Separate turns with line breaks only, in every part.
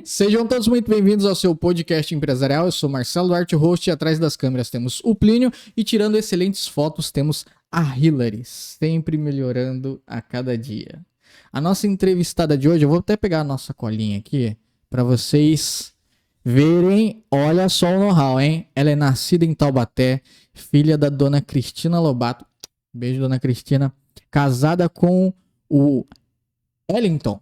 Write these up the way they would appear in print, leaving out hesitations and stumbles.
Sejam todos muito bem-vindos ao seu podcast empresarial. Eu sou Marcelo Duarte, host, e atrás das câmeras temos o Plínio e tirando excelentes fotos temos a Hilary, sempre melhorando a cada dia. A nossa entrevistada de hoje, eu vou até pegar a nossa colinha aqui para vocês verem. Olha só o know-how, hein? Ela é nascida em Taubaté, filha da dona Cristina Lobato. Beijo, dona Cristina. Casada com o Allington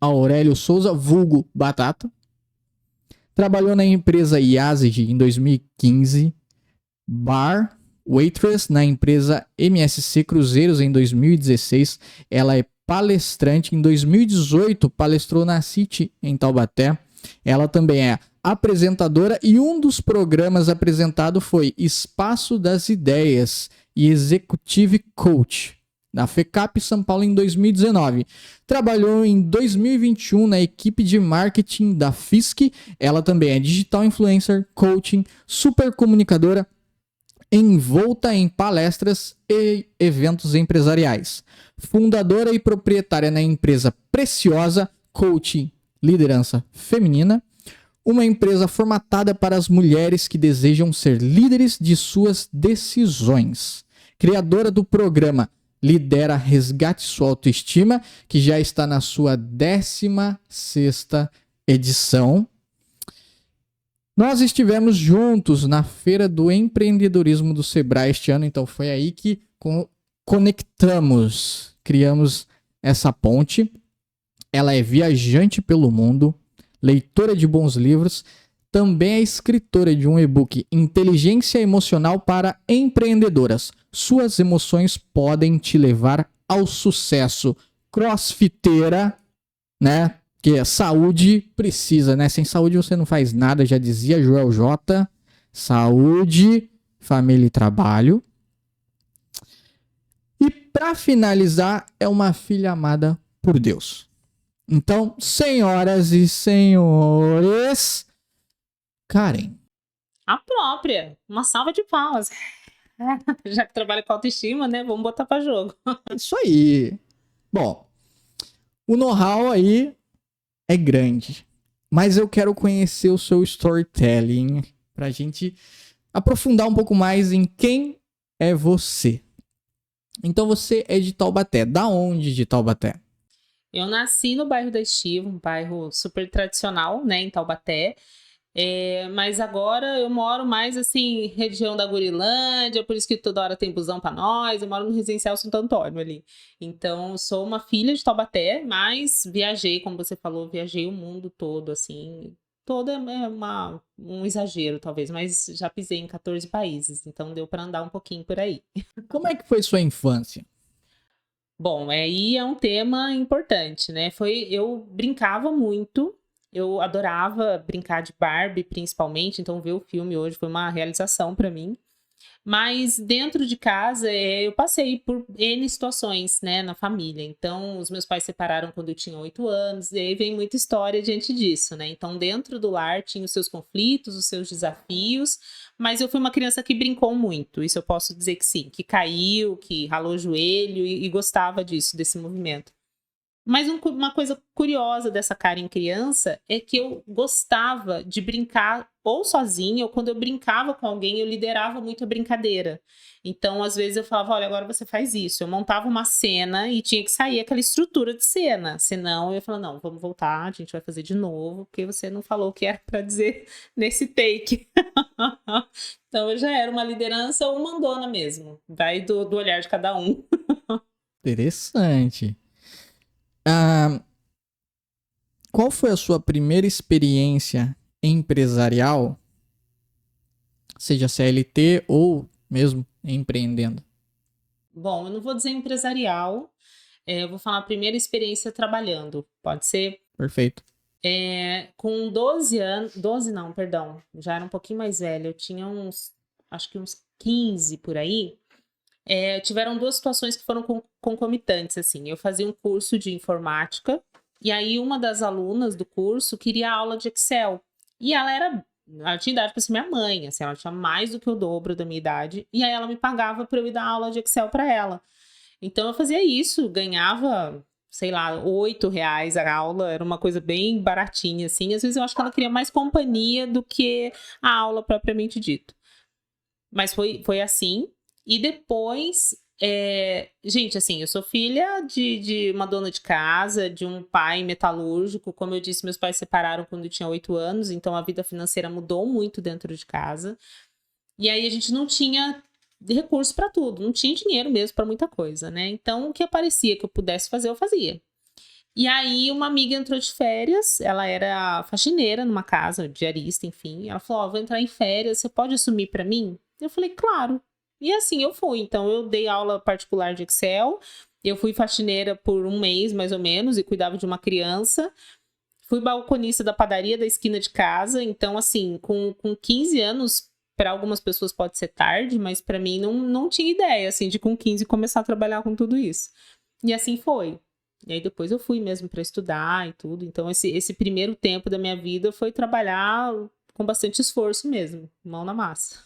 Aurélio Souza, vulgo Batata. Trabalhou na empresa Yazid em 2015. Bar Waitress na empresa MSC Cruzeiros em 2016. Ela é palestrante. Em 2018, palestrou na City em Taubaté. Ela também é apresentadora e um dos programas apresentado foi Espaço das Ideias e Executive Coach na FECAP São Paulo em 2019. Trabalhou em 2021 na equipe de marketing da FISC. Ela também é digital influencer, coaching, super comunicadora, envolta em palestras e eventos empresariais. Fundadora e proprietária na empresa Preciosa Coaching Liderança Feminina, uma empresa formatada para as mulheres que desejam ser líderes de suas decisões. Criadora do programa Lidera Resgate Sua Autoestima, que já está na sua 16ª edição. Nós estivemos juntos na Feira do Empreendedorismo do Sebrae este ano, então foi aí que conectamos, criamos essa ponte. Ela é viajante pelo mundo, leitora de bons livros, também é escritora de um e-book Inteligência Emocional para Empreendedoras. Suas emoções podem te levar ao sucesso. Crossfiteira, né? Porque saúde precisa, né? Sem saúde você não faz nada, já dizia Joel J. Saúde, família e trabalho. E para finalizar, é uma filha amada por Deus. Então, senhoras e senhores, Karen.
A própria. Uma salva de palmas. Já que trabalha com autoestima, né? Vamos botar pra jogo.
Isso aí. Bom, o know-how aí é grande, mas eu quero conhecer o seu storytelling pra gente aprofundar um pouco mais em quem é você. Então você é de Taubaté. Da onde de Taubaté?
Eu nasci no bairro da Estiva, um bairro super tradicional, né? Em Taubaté. Mas agora eu moro mais assim, região da Gurilândia, por isso que toda hora tem busão pra nós. Eu moro no residencial Santo Antônio ali. Então, sou uma filha de Taubaté, mas viajei, como você falou, viajei o mundo todo, assim. Todo é um exagero, talvez, mas já pisei em 14 países, então deu pra andar um pouquinho por aí.
Como é que foi sua infância?
Bom, aí é um tema importante, né? Eu brincava muito, eu adorava brincar de Barbie, principalmente, então ver o filme hoje foi uma realização para mim. Mas dentro de casa, eu passei por N situações, né, na família. Então, os meus pais se separaram quando eu tinha 8 anos, e aí vem muita história diante disso, né? Então, dentro do lar tinha os seus conflitos, os seus desafios, mas eu fui uma criança que brincou muito, isso eu posso dizer que sim, que caiu, que ralou o joelho e gostava disso, desse movimento. Mas uma coisa curiosa dessa Karen criança é que eu gostava de brincar ou sozinha, ou quando eu brincava com alguém, eu liderava muito a brincadeira. Então, às vezes eu falava, olha, agora você faz isso. Eu montava uma cena e tinha que sair aquela estrutura de cena. Senão, eu ia falar, não, vamos voltar, a gente vai fazer de novo, porque você não falou o que era para dizer nesse take. Então, eu já era uma liderança ou mandona mesmo. Vai do olhar de cada um.
Interessante. Qual foi a sua primeira experiência empresarial, seja CLT ou mesmo empreendendo?
Bom, eu não vou dizer empresarial, eu vou falar a primeira experiência trabalhando, pode ser?
Perfeito.
Com 12 anos, 12 não, perdão, já era um pouquinho mais velha, eu tinha acho que uns 15 por aí. Tiveram duas situações que foram concomitantes, assim. Eu fazia um curso de informática e aí uma das alunas do curso queria aula de Excel. E ela tinha idade para ser minha mãe, assim, ela tinha mais do que o dobro da minha idade. E aí ela me pagava para eu ir dar aula de Excel para ela. Então eu fazia isso, ganhava sei lá, R$ 8 a aula, era uma coisa bem baratinha, assim. Às vezes eu acho que ela queria mais companhia do que a aula propriamente dito. Mas foi assim. E depois, gente, assim, eu sou filha de uma dona de casa, de um pai metalúrgico. Como eu disse, meus pais se separaram quando eu tinha 8 anos, então a vida financeira mudou muito dentro de casa. E aí a gente não tinha recurso para tudo, não tinha dinheiro mesmo para muita coisa, né? Então, o que aparecia que eu pudesse fazer, eu fazia. E aí, uma amiga entrou de férias, ela era faxineira numa casa, diarista, enfim. Ela falou: vou entrar em férias, você pode assumir para mim? Eu falei: claro. E assim eu fui. Então, eu dei aula particular de Excel, eu fui faxineira por um mês, mais ou menos, e cuidava de uma criança. Fui balconista da padaria da esquina de casa. Então, assim, com 15 anos, para algumas pessoas pode ser tarde, mas para mim não tinha ideia, assim, de com 15 começar a trabalhar com tudo isso. E assim foi. E aí depois eu fui mesmo para estudar e tudo. Então esse primeiro tempo da minha vida foi trabalhar com bastante esforço mesmo, mão na massa.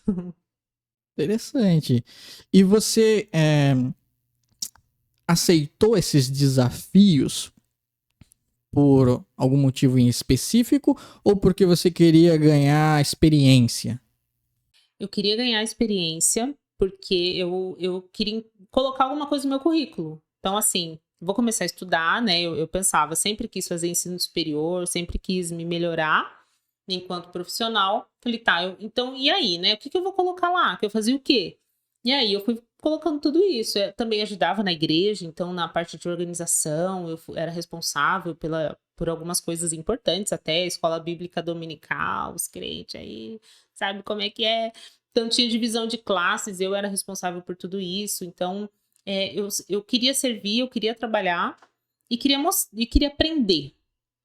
Interessante. E você aceitou esses desafios por algum motivo em específico ou porque você queria ganhar experiência?
Eu queria ganhar experiência porque eu queria colocar alguma coisa no meu currículo. Então, assim, vou começar a estudar, né? Eu pensava, sempre quis fazer ensino superior, sempre quis me melhorar enquanto profissional. Falei, tá, então, e aí, né? O que eu vou colocar lá? Que eu fazia o quê? E aí, eu fui colocando tudo isso. Eu também ajudava na igreja, então, na parte de organização, eu era responsável por algumas coisas importantes, até a escola bíblica dominical, os crentes aí, sabe como é que é? Então, tinha divisão de classes, eu era responsável por tudo isso. Então, eu queria servir, eu queria trabalhar e queria aprender,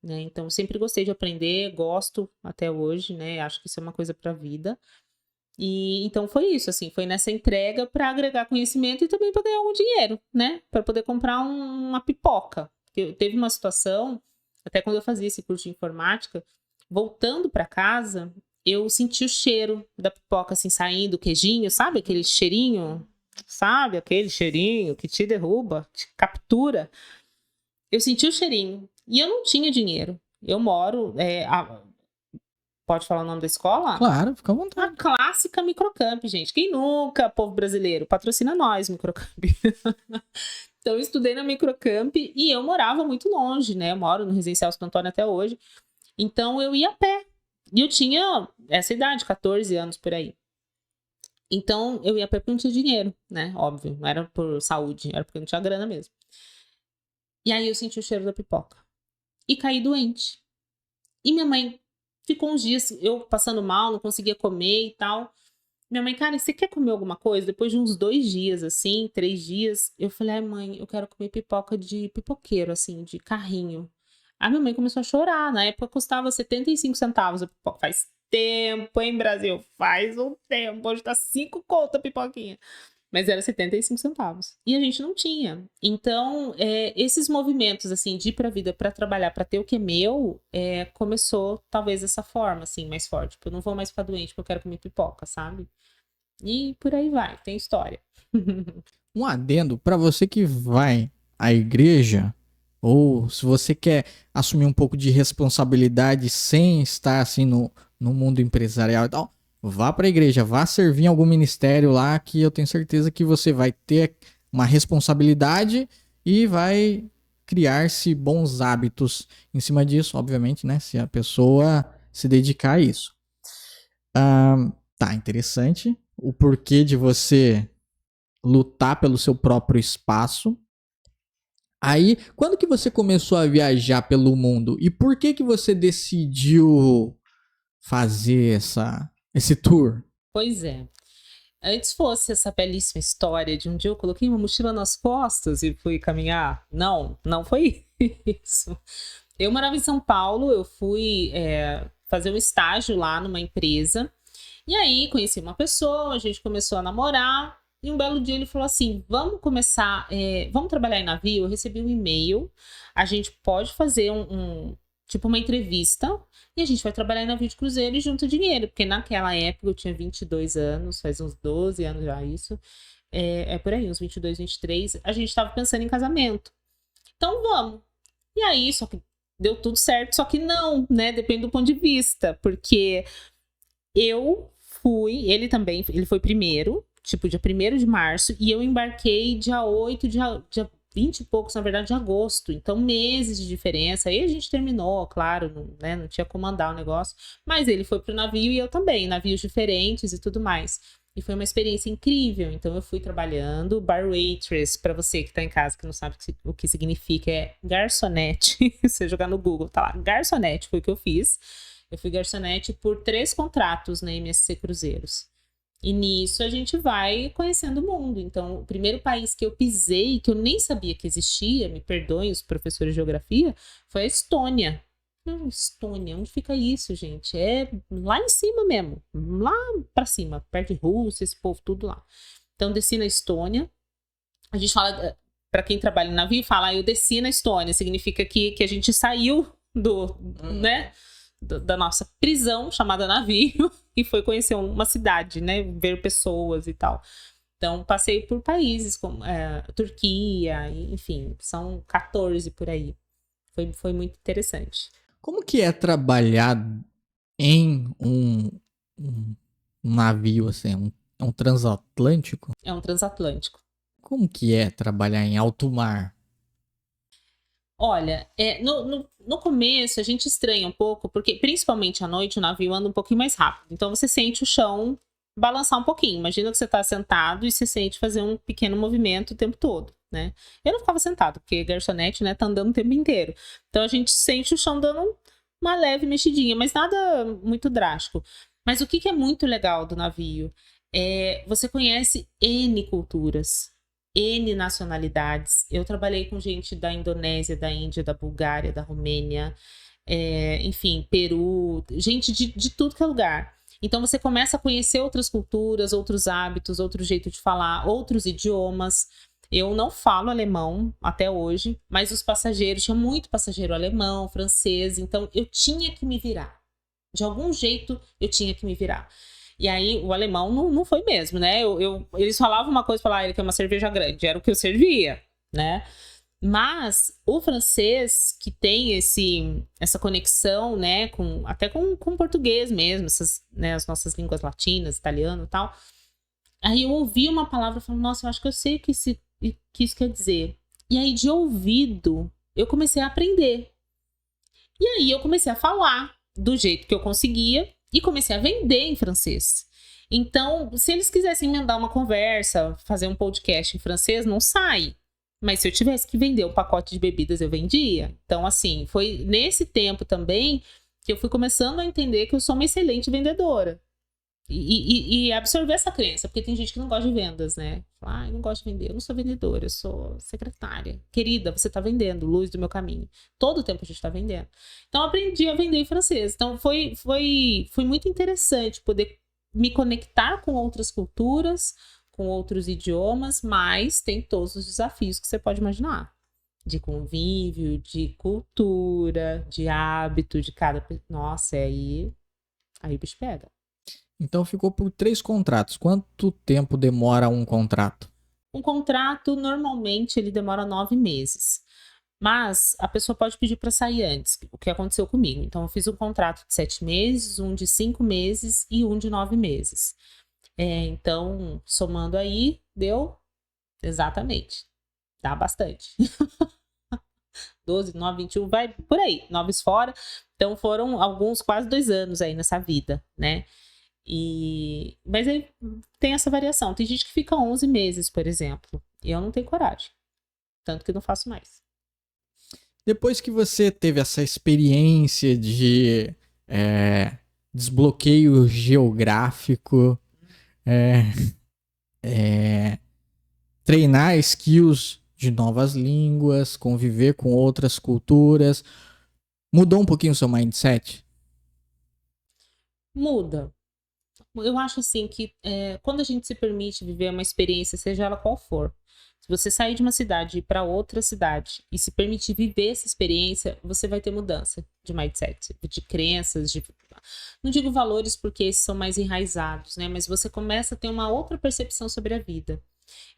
né? Então, eu sempre gostei de aprender, gosto até hoje, né? Acho que isso é uma coisa para a vida. E então foi isso, assim, foi nessa entrega para agregar conhecimento e também para ganhar algum dinheiro, né? Para poder comprar uma pipoca. Porque teve uma situação, até quando eu fazia esse curso de informática, voltando para casa, eu senti o cheiro da pipoca assim saindo, o queijinho, sabe? Aquele cheirinho, sabe? Aquele cheirinho que te derruba, te captura. Eu senti o cheirinho e eu não tinha dinheiro. Eu moro, pode falar o nome da escola?
Claro, fica à vontade.
A clássica Microcamp, gente. Quem nunca, povo brasileiro? Patrocina nós, Microcamp. Então, eu estudei na Microcamp e eu morava muito longe, né? Eu moro no Residencial Santo Antônio até hoje. Então, eu ia a pé. E eu tinha essa idade, 14 anos por aí. Então, eu ia a pé porque não tinha dinheiro, né? Óbvio, não era por saúde, era porque não tinha grana mesmo. E aí, eu senti o cheiro da pipoca. E caí doente. E minha mãe ficou uns dias, eu passando mal, não conseguia comer e tal. Minha mãe, cara, você quer comer alguma coisa? Depois de uns 2 dias, assim, 3 dias, eu falei, ai mãe, eu quero comer pipoca de pipoqueiro, assim, de carrinho. A minha mãe começou a chorar. Na época custava 75 centavos a pipoca. Faz tempo, hein, Brasil? Faz um tempo. Hoje tá 5 conto a pipoquinha. Mas era 75 centavos. E a gente não tinha. Então, esses movimentos, assim, de ir pra vida, pra trabalhar, pra ter o que é meu, começou, talvez, dessa forma, assim, mais forte. Tipo, eu não vou mais ficar doente porque eu quero comer pipoca, sabe? E por aí vai, tem história.
Um adendo para você que vai à igreja ou se você quer assumir um pouco de responsabilidade sem estar assim no mundo empresarial e tal, vá para a igreja, vá servir em algum ministério lá que eu tenho certeza que você vai ter uma responsabilidade e vai criar-se bons hábitos em cima disso, obviamente, né? Se a pessoa se dedicar a isso. Tá, interessante. O porquê de você lutar pelo seu próprio espaço. Aí, quando que você começou a viajar pelo mundo? E por que você decidiu fazer esse tour?
Pois é. Antes fosse essa belíssima história de um dia eu coloquei uma mochila nas costas e fui caminhar. Não foi isso. Eu morava em São Paulo, eu fui fazer um estágio lá numa empresa. E aí conheci uma pessoa, a gente começou a namorar. E um belo dia ele falou assim, vamos começar, vamos trabalhar em navio? Eu recebi um e-mail, a gente pode fazer tipo uma entrevista e a gente vai trabalhar em navio de cruzeiro e junta dinheiro. Porque naquela época eu tinha 22 anos, faz uns 12 anos já isso. Por aí, uns 22, 23. A gente estava pensando em casamento. então vamos. E aí, só que deu tudo certo, só que não, né? Depende do ponto de vista, porque eu fui, ele foi primeiro, tipo, dia 1º de março, e eu embarquei dia 8, dia 20 e poucos, na verdade, de agosto. Então, meses de diferença. Aí a gente terminou, claro, não, né, não tinha como andar o negócio. Mas ele foi pro navio e eu também, navios diferentes e tudo mais. E foi uma experiência incrível. Então, eu fui trabalhando. Bar waitress, para você que tá em casa, que não sabe o que significa, é garçonete. Você jogar no Google, tá lá. Garçonete foi o que eu fiz. Eu fui garçonete por 3 contratos na MSC Cruzeiros. E nisso a gente vai conhecendo o mundo. Então, o primeiro país que eu pisei, que eu nem sabia que existia, me perdoem os professores de geografia, foi a Estônia. Estônia, onde fica isso, gente? É lá em cima mesmo, lá pra cima, perto de Rússia, esse povo tudo lá. Então, desci na Estônia. A gente fala, pra quem trabalha no navio, fala, eu desci na Estônia, significa que a gente saiu né? Da nossa prisão, chamada navio, e foi conhecer uma cidade, né? Ver pessoas e tal. Então, passei por países como Turquia, enfim, são 14 por aí. Foi muito interessante.
Como que é trabalhar em um navio, assim, um transatlântico?
É um transatlântico.
Como que é trabalhar em alto mar?
Olha, no começo a gente estranha um pouco, porque principalmente à noite o navio anda um pouquinho mais rápido. Então você sente o chão balançar um pouquinho. Imagina que você está sentado e você sente fazer um pequeno movimento o tempo todo, né? Eu não ficava sentado, porque garçonete, né, tá andando o tempo inteiro. Então a gente sente o chão dando uma leve mexidinha, mas nada muito drástico. Mas o que é muito legal do navio é você conhece N culturas. N nacionalidades. Eu trabalhei com gente da Indonésia, da Índia, da Bulgária, da Romênia, enfim, Peru, gente de tudo que é lugar. Então você começa a conhecer outras culturas, outros hábitos, outro jeito de falar, outros idiomas. Eu não falo alemão até hoje, mas os passageiros, tinha muito passageiro alemão, francês, então eu tinha que me virar. De algum jeito eu tinha que me virar. E aí, o alemão não foi mesmo, né? Eles falavam uma coisa, falavam, ele quer uma cerveja grande. Era o que eu servia, né? Mas o francês, que tem essa conexão, né? Até com o português mesmo, né, as nossas línguas latinas, italiano e tal. Aí eu ouvi uma palavra e falei, nossa, eu acho que eu sei o que isso quer dizer. E aí, de ouvido, eu comecei a aprender. E aí, eu comecei a falar do jeito que eu conseguia. E comecei a vender em francês. Então, se eles quisessem emendar uma conversa, fazer um podcast em francês, não sai. Mas se eu tivesse que vender um pacote de bebidas, eu vendia. Então, assim, foi nesse tempo também que eu fui começando a entender que eu sou uma excelente vendedora. E absorver essa crença, porque tem gente que não gosta de vendas, né? Fala, eu não gosto de vender, eu não sou vendedora, eu sou secretária. Querida, você tá vendendo, luz do meu caminho. Todo o tempo a gente tá vendendo. Então, eu aprendi a vender em francês. Então, foi muito interessante poder me conectar com outras culturas, com outros idiomas, mas tem todos os desafios que você pode imaginar. De convívio, de cultura, de hábito, de cada... Nossa, aí o bicho pega.
Então ficou por 3 contratos. Quanto tempo demora um contrato?
Um contrato, normalmente, ele demora 9 meses. Mas a pessoa pode pedir para sair antes, o que aconteceu comigo. Então, eu fiz um contrato de 7 meses, um de 5 meses e um de 9 meses. Então, somando aí, deu exatamente. Dá bastante. 12, 9, 21, vai por aí, 9 fora. Então, foram alguns quase 2 anos aí nessa vida, né? Mas aí tem essa variação. Tem gente que fica 11 meses, por exemplo. E eu não tenho coragem. Tanto que não faço mais.
Depois que você teve essa experiência de desbloqueio geográfico, treinar skills de novas línguas, conviver com outras culturas, mudou um pouquinho o seu mindset?
Muda. Eu acho assim que quando a gente se permite viver uma experiência, seja ela qual for, se você sair de uma cidade e ir para outra cidade e se permitir viver essa experiência, você vai ter mudança de mindset, de crenças, não digo valores porque esses são mais enraizados, né? Mas você começa a ter uma outra percepção sobre a vida.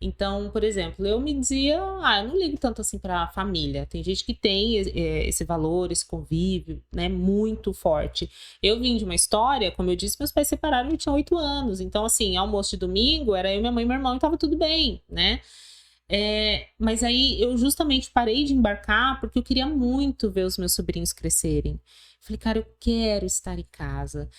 Então, por exemplo, eu me dizia, eu não ligo tanto assim pra família. Tem gente que tem esse valor, esse convívio, né, muito forte. Eu vim de uma história, como eu disse, meus pais separaram e eu tinha 8 anos. Então, assim, almoço de domingo, era eu, minha mãe e meu irmão e tava tudo bem, né? Mas aí eu justamente parei de embarcar porque eu queria muito ver os meus sobrinhos crescerem. Falei, cara, eu quero estar em casa.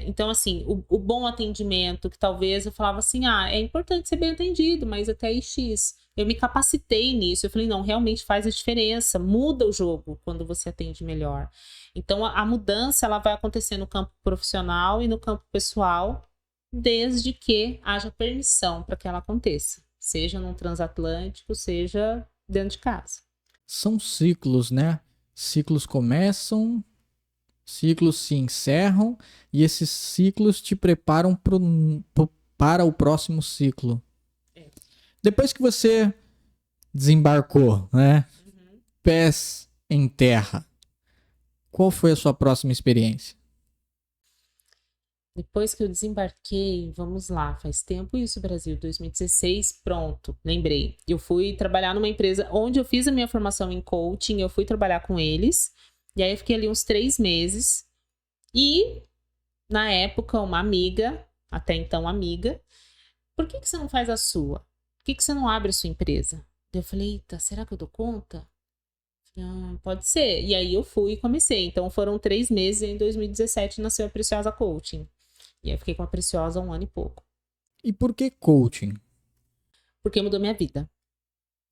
Então, assim, o bom atendimento, que talvez eu falava assim, é importante ser bem atendido, mas até aí X. Eu me capacitei nisso. Eu falei, não, realmente faz a diferença. Muda o jogo quando você atende melhor. Então, a mudança, ela vai acontecer no campo profissional e no campo pessoal, desde que haja permissão para que ela aconteça. Seja num transatlântico, seja dentro de casa.
São ciclos, né? Ciclos começam, ciclos se encerram e esses ciclos te preparam para o próximo ciclo. Depois que você desembarcou, né? Pés em terra, qual foi a sua próxima experiência?
Depois que eu desembarquei, vamos lá, faz tempo isso, Brasil, 2016, pronto, lembrei. Eu fui trabalhar numa empresa onde eu fiz a minha formação em coaching, eu fui trabalhar com eles, e aí eu fiquei ali uns 3 meses, e na época uma amiga, até então amiga, por que você não faz a sua? Por que você não abre a sua empresa? Eu falei, eita, será que eu dou conta? Pode ser. E aí eu fui e comecei. Então foram 3 meses e em 2017 nasceu a Preciosa Coaching. E aí eu fiquei com a Preciosa 1 ano e pouco.
E por que coaching?
Porque mudou minha vida.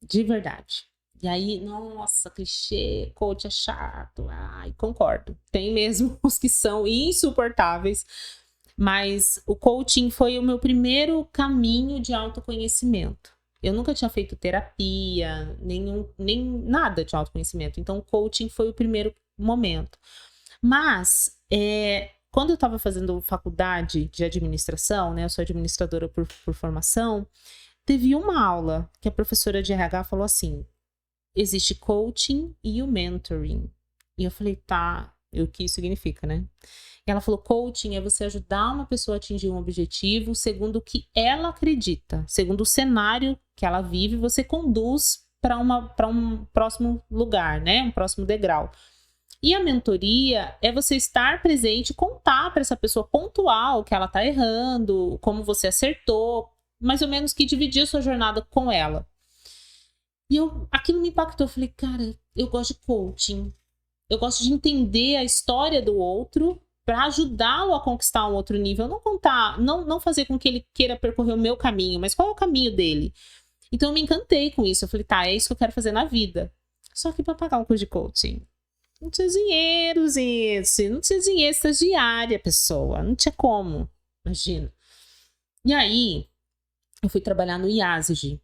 De verdade. E aí, nossa, clichê, coach é chato. Ai, concordo. Tem mesmo os que são insuportáveis. Mas o coaching foi o meu primeiro caminho de autoconhecimento. Eu nunca tinha feito terapia, nem nada de autoconhecimento. Então, o coaching foi o primeiro momento. Mas, quando eu estava fazendo faculdade de administração, né? Eu sou administradora por formação. Teve uma aula que a professora de RH falou assim: existe coaching e o mentoring. E eu falei, tá, o que isso significa, né? E ela falou, coaching é você ajudar uma pessoa a atingir um objetivo segundo o que ela acredita, segundo o cenário que ela vive, você conduz para um próximo lugar, né? Um próximo degrau. E a mentoria é você estar presente, contar para essa pessoa pontual que ela tá errando, como você acertou, mais ou menos que dividir a sua jornada com ela. E aquilo me impactou. Eu falei, cara, eu gosto de coaching. Eu gosto de entender a história do outro para ajudá-lo a conquistar um outro nível. Não fazer com que ele queira percorrer o meu caminho, mas qual é o caminho dele? Então eu me encantei com isso. Eu falei, tá, é isso que eu quero fazer na vida. Só que para pagar um curso de coaching, não tinha dinheiro, gente. Não tinha dinheiro estagiária, pessoa. Não tinha como. Imagina. E aí, eu fui trabalhar no IASG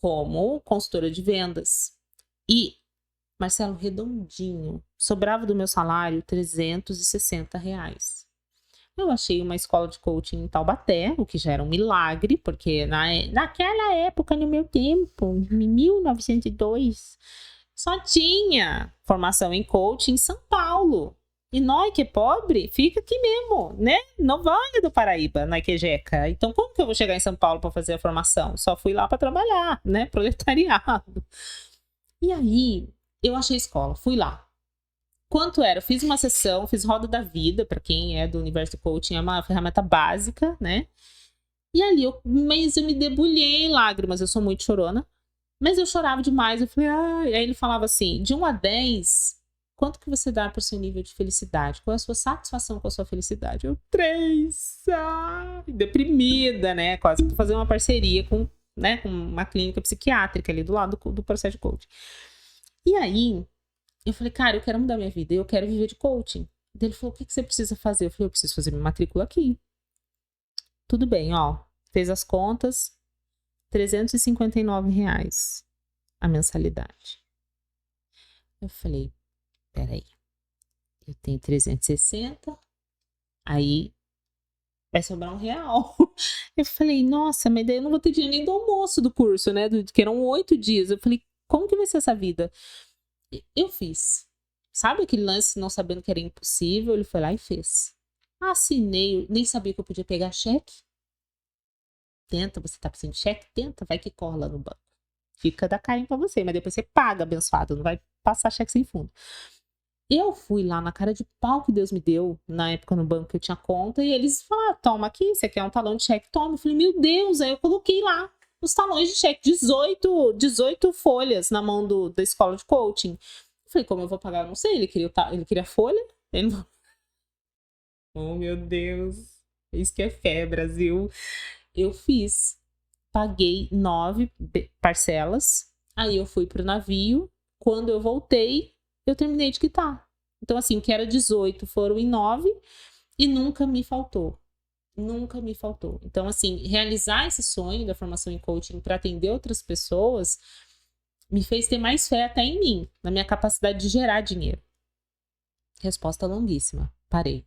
como consultora de vendas. E, Marcelo, redondinho, sobrava do meu salário R$360. Eu achei uma escola de coaching em Taubaté, o que já era um milagre, porque naquela época, no meu tempo, em 1902, só tinha formação em coaching em São Paulo. E nós que é pobre, fica aqui mesmo, né? No Vale do Paraíba, na Iquejeca. Então, como que eu vou chegar em São Paulo para fazer a formação? Só fui lá para trabalhar, né? Proletariado. E aí, eu achei a escola, fui lá. Quanto era? Eu fiz uma sessão, fiz roda da vida, para quem é do universo do coaching, é uma ferramenta básica, né? E ali, mas eu me debulhei em lágrimas, eu sou muito chorona. Mas eu chorava demais, eu falei, ai. Aí ele falava assim, de 1 a 10, quanto que você dá para o seu nível de felicidade? Qual é a sua satisfação com a sua felicidade? Eu, 3. Deprimida, né? Quase para fazer uma parceria com uma clínica psiquiátrica ali do lado do processo de coaching. E aí, eu falei, cara, eu quero mudar minha vida, eu quero viver de coaching. Daí ele falou, o que você precisa fazer? Eu falei, eu preciso fazer minha matrícula aqui. Tudo bem, ó. Fez as contas, R$359 a mensalidade. Eu falei, peraí, eu tenho 360, aí vai sobrar R$1. Eu falei, nossa, mas daí eu não vou ter dinheiro nem do almoço do curso, né? Que eram 8 dias. Eu falei, como que vai ser essa vida? Eu fiz. Sabe aquele lance não sabendo que era impossível? Ele foi lá e fez. Assinei, nem sabia que eu podia pegar cheque. Tenta, você tá precisando de cheque? Tenta, vai que corre lá no banco. Fica da carinha pra você, mas depois você paga, abençoado, não vai passar cheque sem fundo. Eu fui lá na cara de pau que Deus me deu, na época no banco que eu tinha conta, e eles falaram, toma aqui, você quer um talão de cheque? Toma. Eu falei, meu Deus, aí eu coloquei lá os talões de cheque, 18 folhas na mão da escola de coaching. Eu falei, como eu vou pagar? Eu não sei, ele queria folha? Ele não... Oh, meu Deus, isso que é fé, Brasil. Eu fiz, paguei 9 parcelas, aí eu fui pro navio, quando eu voltei, eu terminei de quitar. Então, assim, que era 18, foram em 9 e nunca me faltou. Nunca me faltou. Então, assim, realizar esse sonho da formação em coaching para atender outras pessoas me fez ter mais fé até em mim, na minha capacidade de gerar dinheiro. Resposta longuíssima. Parei.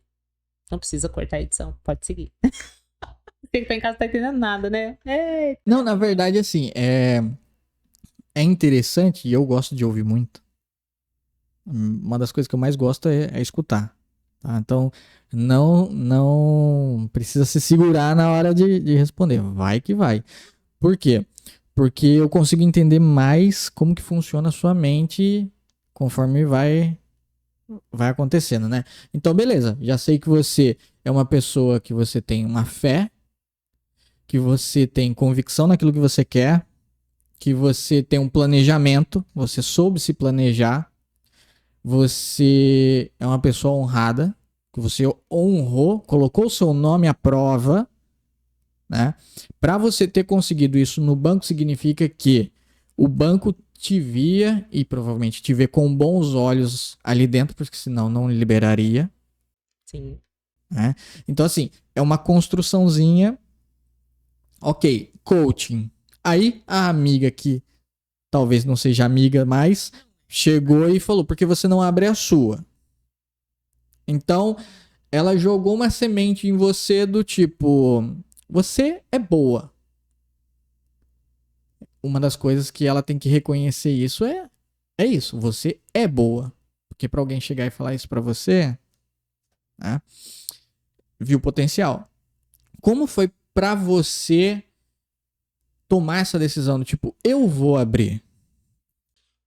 Não precisa cortar a edição. Pode seguir. Você que tá em casa não tá entendendo nada, né?
Não, na verdade, assim, é interessante e eu gosto de ouvir muito. Uma das coisas que eu mais gosto é escutar. Tá? Então, não precisa se segurar na hora de responder. Vai que vai. Por quê? Porque eu consigo entender mais como que funciona a sua mente conforme vai acontecendo, né? Então, beleza. Já sei que você é uma pessoa que você tem uma fé, que você tem convicção naquilo que você quer, que você tem um planejamento, você soube se planejar, você é uma pessoa honrada, que você honrou, colocou o seu nome à prova, né? Para você ter conseguido isso no banco significa que o banco te via e provavelmente te vê com bons olhos ali dentro, porque senão não liberaria.
Sim.
Né? Então, assim, é uma construçãozinha. Ok, coaching. Aí a amiga que talvez não seja amiga mais chegou e falou, por que você não abre a sua? Então, ela jogou uma semente em você do tipo, você é boa. Uma das coisas que ela tem que reconhecer isso é isso, você é boa. Porque para alguém chegar e falar isso para você, né, viu potencial. Como foi para você tomar essa decisão do tipo, eu vou abrir?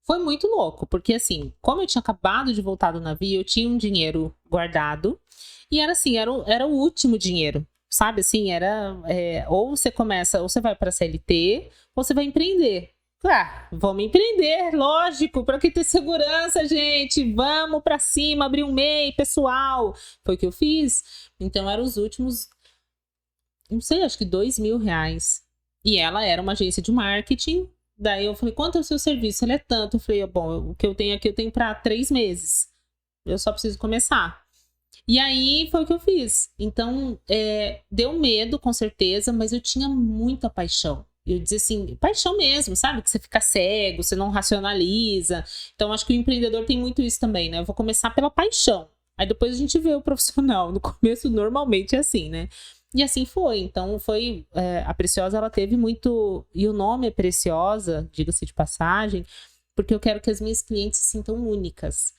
Foi muito louco, porque assim, como eu tinha acabado de voltar do navio, eu tinha um dinheiro guardado e era assim, era o último dinheiro, sabe? Assim, ou você começa, ou você vai para CLT, ou você vai empreender. Ah, vamos empreender, lógico, para que ter segurança, gente? Vamos para cima, abrir um MEI, pessoal. Foi o que eu fiz. Então, eram os últimos, não sei, acho que R$2.000. E ela era uma agência de marketing. Daí eu falei, quanto é o seu serviço? Ele é tanto. Eu falei, bom, o que eu tenho aqui eu tenho para 3 meses. Eu só preciso começar. E aí foi o que eu fiz. Então, deu medo, com certeza, mas eu tinha muita paixão. Eu dizia assim, paixão mesmo, sabe? Que você fica cego, você não racionaliza. Então, acho que o empreendedor tem muito isso também, né? Eu vou começar pela paixão. Aí depois a gente vê o profissional. No começo, normalmente é assim, né? E assim foi. Então, a Preciosa, ela teve muito... E o nome é Preciosa, diga-se de passagem, porque eu quero que as minhas clientes se sintam únicas.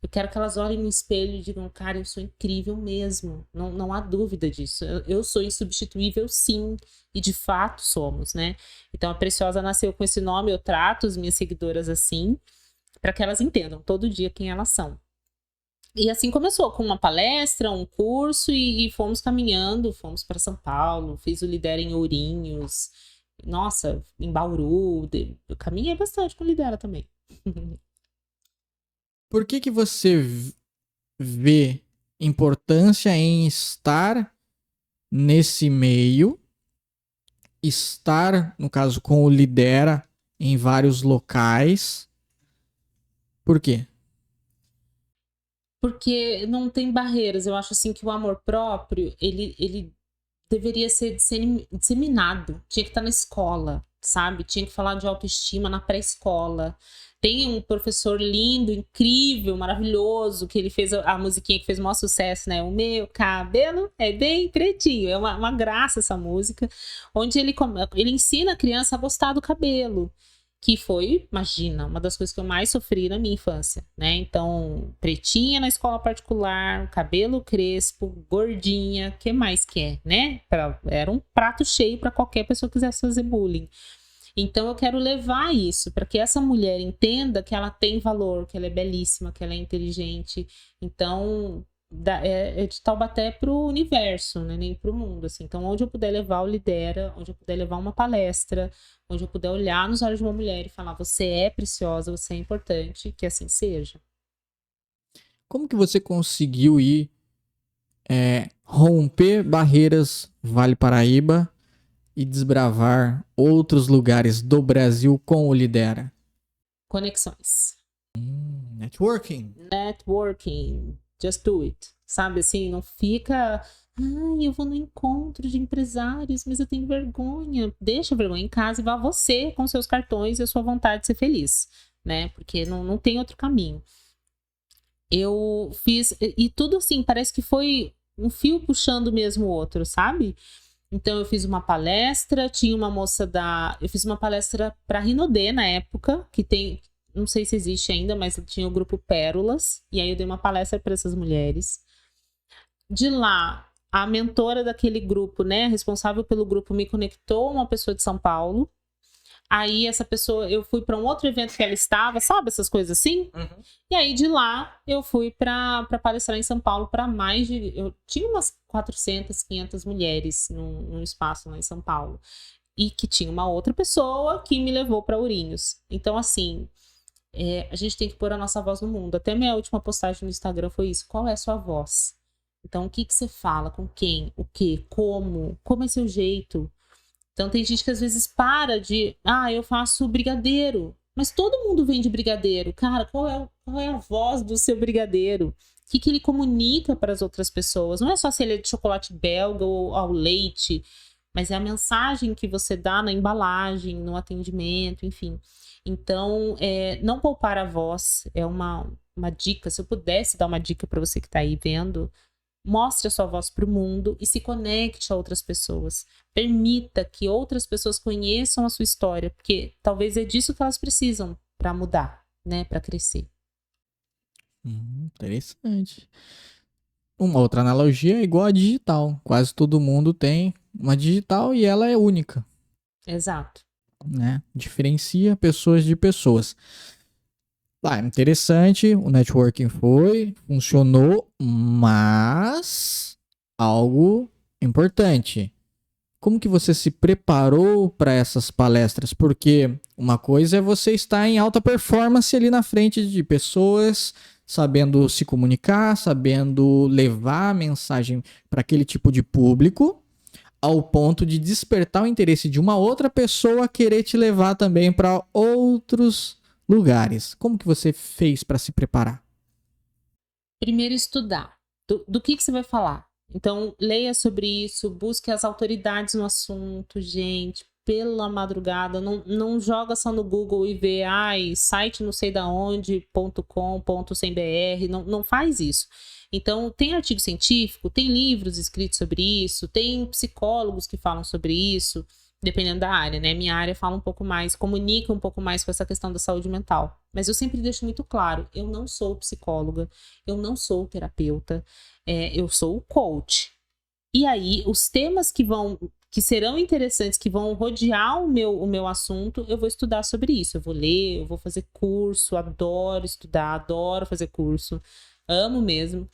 Eu quero que elas olhem no espelho e digam, cara, eu sou incrível mesmo. Não há dúvida disso. Eu sou insubstituível, sim. E de fato somos, né? Então, a Preciosa nasceu com esse nome. Eu trato as minhas seguidoras assim, para que elas entendam todo dia quem elas são. E assim começou, com uma palestra, um curso, e fomos caminhando, fomos para São Paulo, fiz o Lidera em Ourinhos, nossa, em Bauru, eu caminhei bastante com o Lidera também.
Por que você vê importância em estar nesse meio, estar, no caso, com o Lidera em vários locais? Por quê?
Porque não tem barreiras. Eu acho assim que o amor próprio, ele deveria ser disseminado. Tinha que estar na escola, sabe? Tinha que falar de autoestima na pré-escola. Tem um professor lindo, incrível, maravilhoso, que ele fez a musiquinha que fez o maior sucesso, né? O meu cabelo é bem pretinho. É uma graça essa música. Onde ele ensina a criança a gostar do cabelo. que foi, imagina, uma das coisas que eu mais sofri na minha infância, né? Então, pretinha na escola particular, cabelo crespo, gordinha, que mais que é, né? Era um prato cheio para qualquer pessoa que quisesse fazer bullying. Então, eu quero levar isso para que essa mulher entenda que ela tem valor, que ela é belíssima, que ela é inteligente. Então, é de Taubaté para o universo, né? Nem para o mundo, assim. Então, onde eu puder levar o Lidera, onde eu puder levar uma palestra, onde eu puder olhar nos olhos de uma mulher e falar, você é preciosa, você é importante, que assim seja.
Como que você conseguiu romper barreiras Vale Paraíba e desbravar outros lugares do Brasil com o Lidera?
Conexões.
Networking.
Just do it. Sabe assim, não fica... Ai, eu vou no encontro de empresários, mas eu tenho vergonha. Deixa a vergonha em casa e vá você com seus cartões e a sua vontade de ser feliz, né? Porque não tem outro caminho. Eu fiz... E tudo assim, parece que foi um fio puxando mesmo o outro, sabe? Então, eu fiz uma palestra, tinha uma moça eu fiz uma palestra para a Rinodê na época, que tem... Não sei se existe ainda, mas tinha o grupo Pérolas. E aí eu dei uma palestra para essas mulheres. De lá, a mentora daquele grupo, né, responsável pelo grupo, me conectou a uma pessoa de São Paulo. Aí essa pessoa, eu fui para um outro evento que ela estava, sabe, essas coisas assim?
Uhum.
E aí de lá, eu fui para palestrar em São Paulo para mais de... Eu tinha umas 400, 500 mulheres num espaço lá em São Paulo. E que tinha uma outra pessoa que me levou para Ourinhos. Então, assim... a gente tem que pôr a nossa voz no mundo. Até minha última postagem no Instagram foi isso. Qual é a sua voz? Então, o que você fala? Com quem? O quê? Como? Como é seu jeito? Então, tem gente que às vezes para de... eu faço brigadeiro. Mas todo mundo vende brigadeiro. Cara, qual é a voz do seu brigadeiro? O que ele comunica para as outras pessoas? Não é só se ele é de chocolate belga ou ao leite, mas é a mensagem que você dá na embalagem, no atendimento, enfim. Então, não poupar a voz é uma dica. Se eu pudesse dar uma dica para você que está aí vendo, mostre a sua voz para o mundo e se conecte a outras pessoas. Permita que outras pessoas conheçam a sua história, porque talvez é disso que elas precisam para mudar, né? Para crescer.
Interessante. Uma outra analogia é igual a digital. Quase todo mundo tem uma digital e ela é única.
Exato.
Né? Diferencia pessoas de pessoas. Interessante, o networking funcionou, mas algo importante. Como que você se preparou para essas palestras? Porque uma coisa é você estar em alta performance ali na frente de pessoas, sabendo se comunicar, sabendo levar a mensagem para aquele tipo de público, ao ponto de despertar o interesse de uma outra pessoa querer te levar também para outros lugares. Como que você fez para se preparar?
Primeiro, estudar. Do que você vai falar? Então, leia sobre isso, busque as autoridades no assunto, gente, pela madrugada. Não joga só no Google e vê, site não sei da onde.com.br. Não faz isso. Então, tem artigo científico, tem livros escritos sobre isso, tem psicólogos que falam sobre isso, dependendo da área, né? Minha área fala um pouco mais, comunica um pouco mais com essa questão da saúde mental. Mas eu sempre deixo muito claro, eu não sou psicóloga, eu não sou terapeuta, eu sou coach. E aí, os temas que serão interessantes, que vão rodear o meu assunto, eu vou estudar sobre isso. Eu vou ler, eu vou fazer curso, adoro estudar, adoro fazer curso, amo mesmo.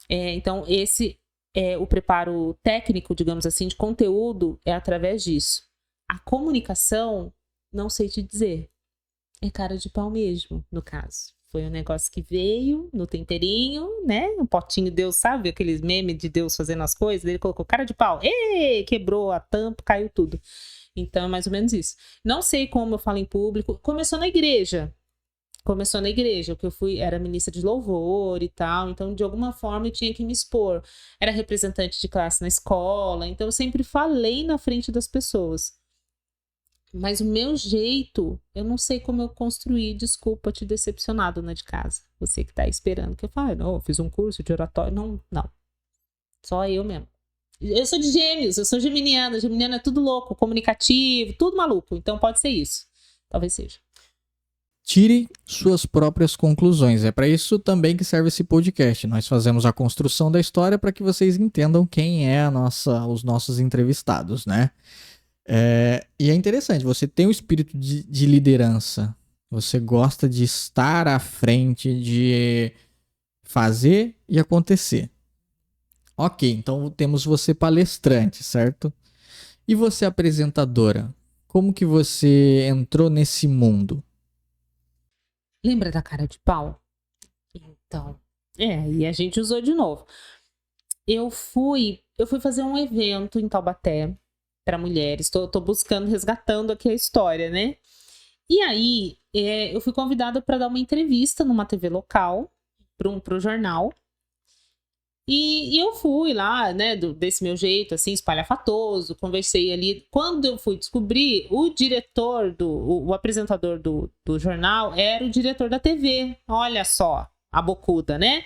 Então, esse é o preparo técnico, digamos assim, de conteúdo, é através disso. A comunicação, não sei te dizer, é cara de pau mesmo, no caso. Foi um negócio que veio no temperinho, né? Um potinho, Deus sabe, aqueles memes de Deus fazendo as coisas. Ele colocou cara de pau, quebrou a tampa, caiu tudo. Então, é mais ou menos isso. Não sei como eu falo em público. Começou na igreja, que eu era ministra de louvor e tal. Então, de alguma forma, eu tinha que me expor. Era representante de classe na escola. Então, eu sempre falei na frente das pessoas. Mas o meu jeito, eu não sei como eu construí. Desculpa te decepcionar, dona de casa. Você que tá esperando que eu fale. Não, eu fiz um curso de oratório. Não. Só eu mesmo. Eu sou de Gêmeos, eu sou geminiana. Geminiana é tudo louco, comunicativo, tudo maluco. Então pode ser isso. Talvez seja.
tire suas próprias conclusões. É para isso também que serve esse podcast. Nós fazemos a construção da história para que vocês entendam quem é os nossos entrevistados, né? E é interessante, você tem o espírito de liderança. Você gosta de estar à frente, de fazer e acontecer. Ok, então temos você palestrante, certo? E você apresentadora? Como que você entrou nesse mundo?
Lembra da cara de pau? Então, e a gente usou de novo. Eu fui fazer um evento em Taubaté para mulheres. Tô resgatando aqui a história, né? E aí, eu fui convidada para dar uma entrevista numa TV local, pro jornal. E eu fui lá, né, desse meu jeito, assim, espalhafatoso, conversei ali. Quando eu fui descobrir, o diretor, o apresentador do jornal era o diretor da TV. Olha só, a bocuda, né?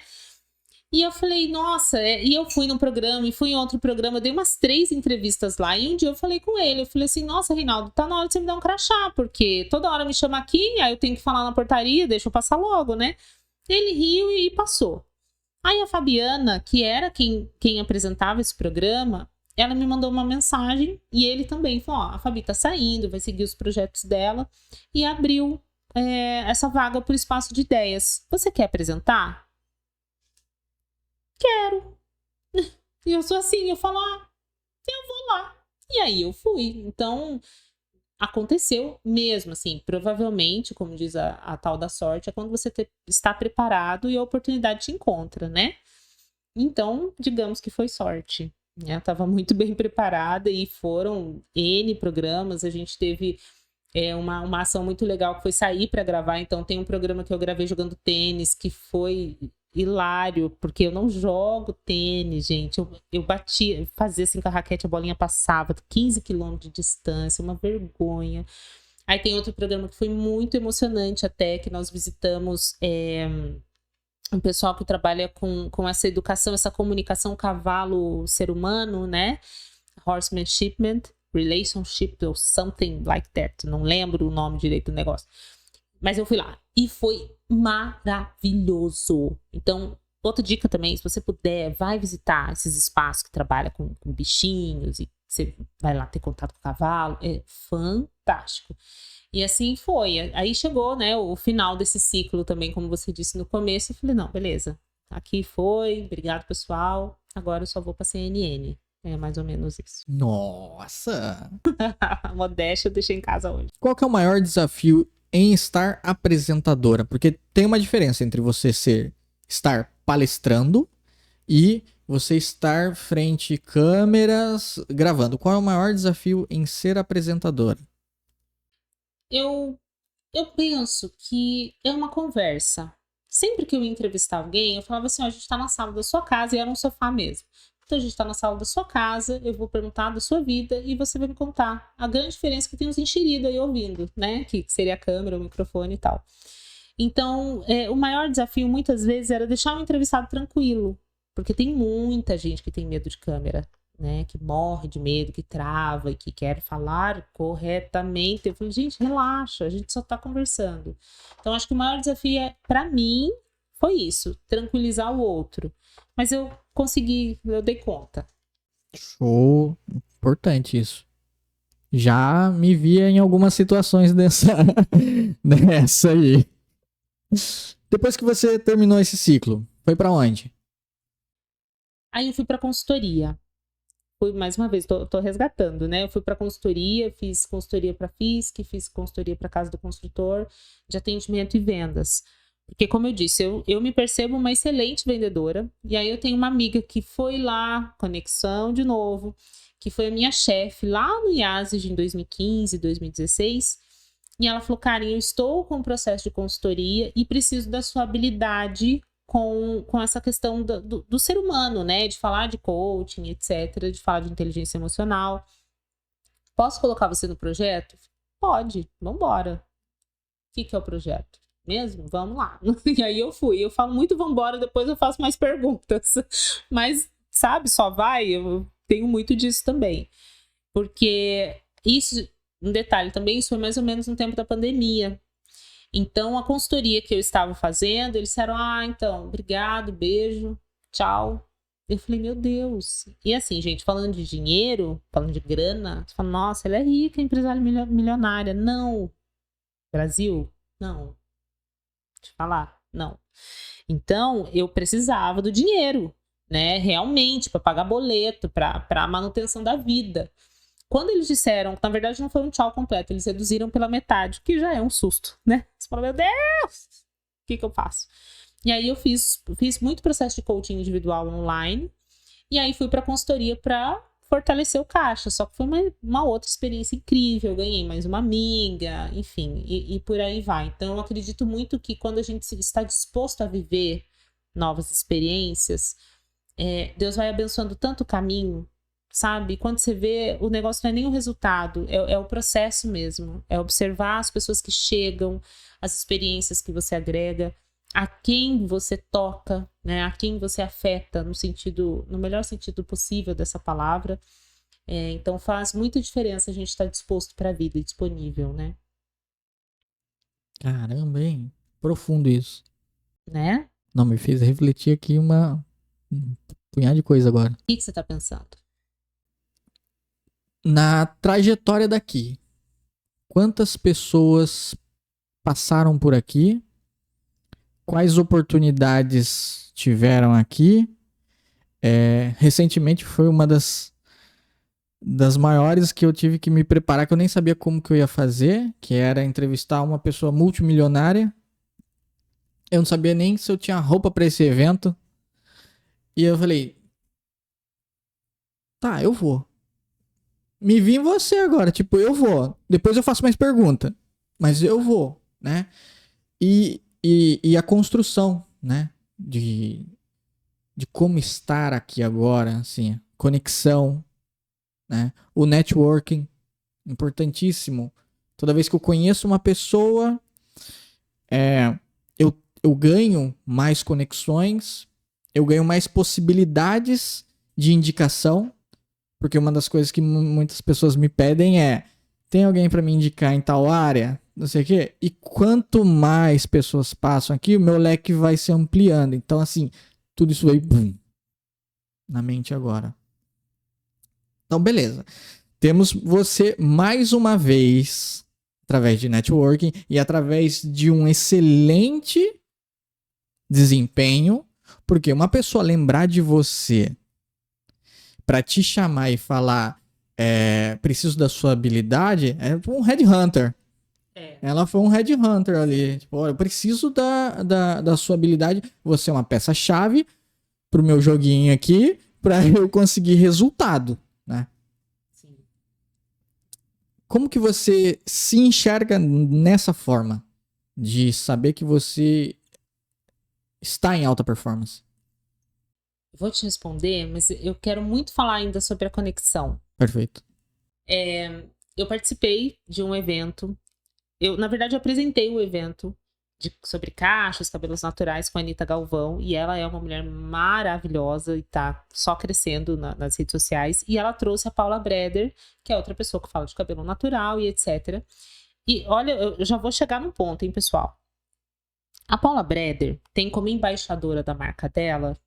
E eu falei, nossa, e eu fui num programa e fui em outro programa, dei umas 3 entrevistas lá, e um dia eu falei com ele, eu falei assim, nossa, Reinaldo, tá na hora de você me dar um crachá, porque toda hora me chama aqui, aí eu tenho que falar na portaria, deixa eu passar logo, né? Ele riu e passou. Aí a Fabiana, que era quem apresentava esse programa, ela me mandou uma mensagem, e ele também falou, a Fabi tá saindo, vai seguir os projetos dela, e abriu essa vaga por espaço de ideias. Você quer apresentar? Quero. E eu sou assim, eu falo, eu vou lá. E aí eu fui. Então, aconteceu mesmo, assim, provavelmente, como diz a tal da sorte, é quando você está preparado e a oportunidade te encontra, né? Então, digamos que foi sorte. Eu estava muito bem preparada e foram N programas, a gente teve uma ação muito legal que foi sair para gravar, então tem um programa que eu gravei jogando tênis, que foi hilário, porque eu não jogo tênis, gente. Eu batia, fazia assim com a raquete, a bolinha passava 15 quilômetros de distância, uma vergonha. Aí tem outro programa que foi muito emocionante até, que nós visitamos um pessoal que trabalha com essa educação, essa comunicação cavalo-ser humano, né? Horsemanship, relationship, or something like that. Não lembro o nome direito do negócio. Mas eu fui lá e foi maravilhoso. Então, outra dica também, se você puder, vai visitar esses espaços que trabalham com bichinhos e você vai lá ter contato com o cavalo. É fantástico. E assim foi. Aí chegou, né, o final desse ciclo também, como você disse no começo. Eu falei, não, beleza. Aqui foi, obrigado, pessoal. Agora eu só vou pra CNN. É mais ou menos isso.
Nossa!
Modéstia eu deixei em casa hoje.
Qual que é o maior desafio em estar apresentadora? Porque tem uma diferença entre você estar palestrando e você estar frente câmeras gravando. Qual é o maior desafio em ser apresentadora?
Eu penso que é uma conversa. Sempre que eu ia entrevistar alguém, eu falava assim, a gente tá na sala da sua casa, e era um sofá mesmo. Então a gente tá na sala da sua casa, eu vou perguntar da sua vida e você vai me contar. A grande diferença é que tem uns enxeridos aí ouvindo, né? Que seria a câmera, o microfone e tal. Então, o maior desafio muitas vezes era deixar o entrevistado tranquilo. Porque tem muita gente que tem medo de câmera, né? Que morre de medo, que trava e que quer falar corretamente. Eu falei, gente, relaxa, a gente só tá conversando. Então, acho que o maior desafio pra mim, foi isso, tranquilizar o outro. Mas eu consegui, eu dei conta.
Show, importante isso. Já me via em algumas situações dessa aí. Depois que você terminou esse ciclo, foi pra onde?
Aí eu fui pra consultoria. Fui, mais uma vez, tô resgatando, né? Eu fui pra consultoria, fiz consultoria pra FISC, fiz consultoria pra Casa do Construtor, de atendimento e vendas. Porque, como eu disse, eu me percebo uma excelente vendedora. E aí eu tenho uma amiga que foi lá, conexão de novo, que foi a minha chefe lá no IASES em 2015, 2016. E ela falou, Karen, eu estou com um processo de consultoria e preciso da sua habilidade com essa questão do ser humano, né? De falar de coaching, etc. De falar de inteligência emocional. Posso colocar você no projeto? Pode, vambora. O que é o projeto? Mesmo? Vamos lá. E aí eu fui. Eu falo muito vambora, depois eu faço mais perguntas. Mas, sabe, só vai. Eu tenho muito disso também. Porque isso, um detalhe também, isso foi mais ou menos no tempo da pandemia. Então, a consultoria que eu estava fazendo, eles disseram, então, obrigado, beijo, tchau. Eu falei, meu Deus. E assim, gente, falando de dinheiro, falando de grana, você fala, nossa, ela é rica, empresária milionária. Não. Brasil? Não. Deixa eu falar, não. Então, eu precisava do dinheiro, né? Realmente, para pagar boleto, para a manutenção da vida. Quando eles disseram, na verdade não foi um tchau completo, eles reduziram pela metade, que já é um susto, né? Você fala, meu Deus, o que eu faço? E aí eu fiz muito processo de coaching individual online, e aí fui para consultoria para fortalecer o caixa, só que foi uma outra experiência incrível, eu ganhei mais uma amiga, enfim, e por aí vai. Então eu acredito muito que quando a gente está disposto a viver novas experiências, Deus vai abençoando tanto o caminho, sabe? Quando você vê, o negócio não é nem o resultado, é o processo mesmo. É observar as pessoas que chegam, as experiências que você agrega, a quem você toca, né? A quem você afeta, no melhor sentido possível dessa palavra. Então faz muita diferença a gente estar disposto para a vida e disponível, né?
Caramba, hein? Profundo isso.
Né?
Não, me fez refletir aqui um punhado de coisa agora.
O que você está pensando?
Na trajetória daqui, quantas pessoas passaram por aqui? Quais oportunidades tiveram aqui? Recentemente foi uma das maiores que eu tive que me preparar, que eu nem sabia como que eu ia fazer, que era entrevistar uma pessoa multimilionária. Eu não sabia nem se eu tinha roupa para esse evento. E eu falei, tá, eu vou. Me vi em você agora, tipo, eu vou. Depois eu faço mais pergunta, mas eu vou, né? E a construção, né? De como estar aqui agora, assim, conexão, né? O networking, importantíssimo. Toda vez que eu conheço uma pessoa, eu ganho mais conexões, eu ganho mais possibilidades de indicação, porque uma das coisas que muitas pessoas me pedem tem alguém para me indicar em tal área? Não sei o quê. E quanto mais pessoas passam aqui, o meu leque vai se ampliando. Então, assim, tudo isso veio na mente agora. Então, beleza. Temos você mais uma vez, através de networking e através de um excelente desempenho, porque uma pessoa lembrar de você para te chamar e falar preciso da sua habilidade, é um headhunter. Ela foi um headhunter ali. Tipo, eu preciso da sua habilidade. Você é uma peça-chave pro meu joguinho aqui para eu conseguir resultado, né?
Sim.
Como que você se enxerga nessa forma de saber que você está em alta performance?
Vou te responder, mas eu quero muito falar ainda sobre a conexão.
Perfeito.
Eu participei de um evento. Na verdade, eu apresentei o evento sobre cachos, cabelos naturais com a Anitta Galvão. E ela é uma mulher maravilhosa e tá só crescendo nas redes sociais. E ela trouxe a Paula Breder, que é outra pessoa que fala de cabelo natural e etc. E olha, eu já vou chegar no ponto, hein, pessoal? A Paula Breder tem como embaixadora da marca dela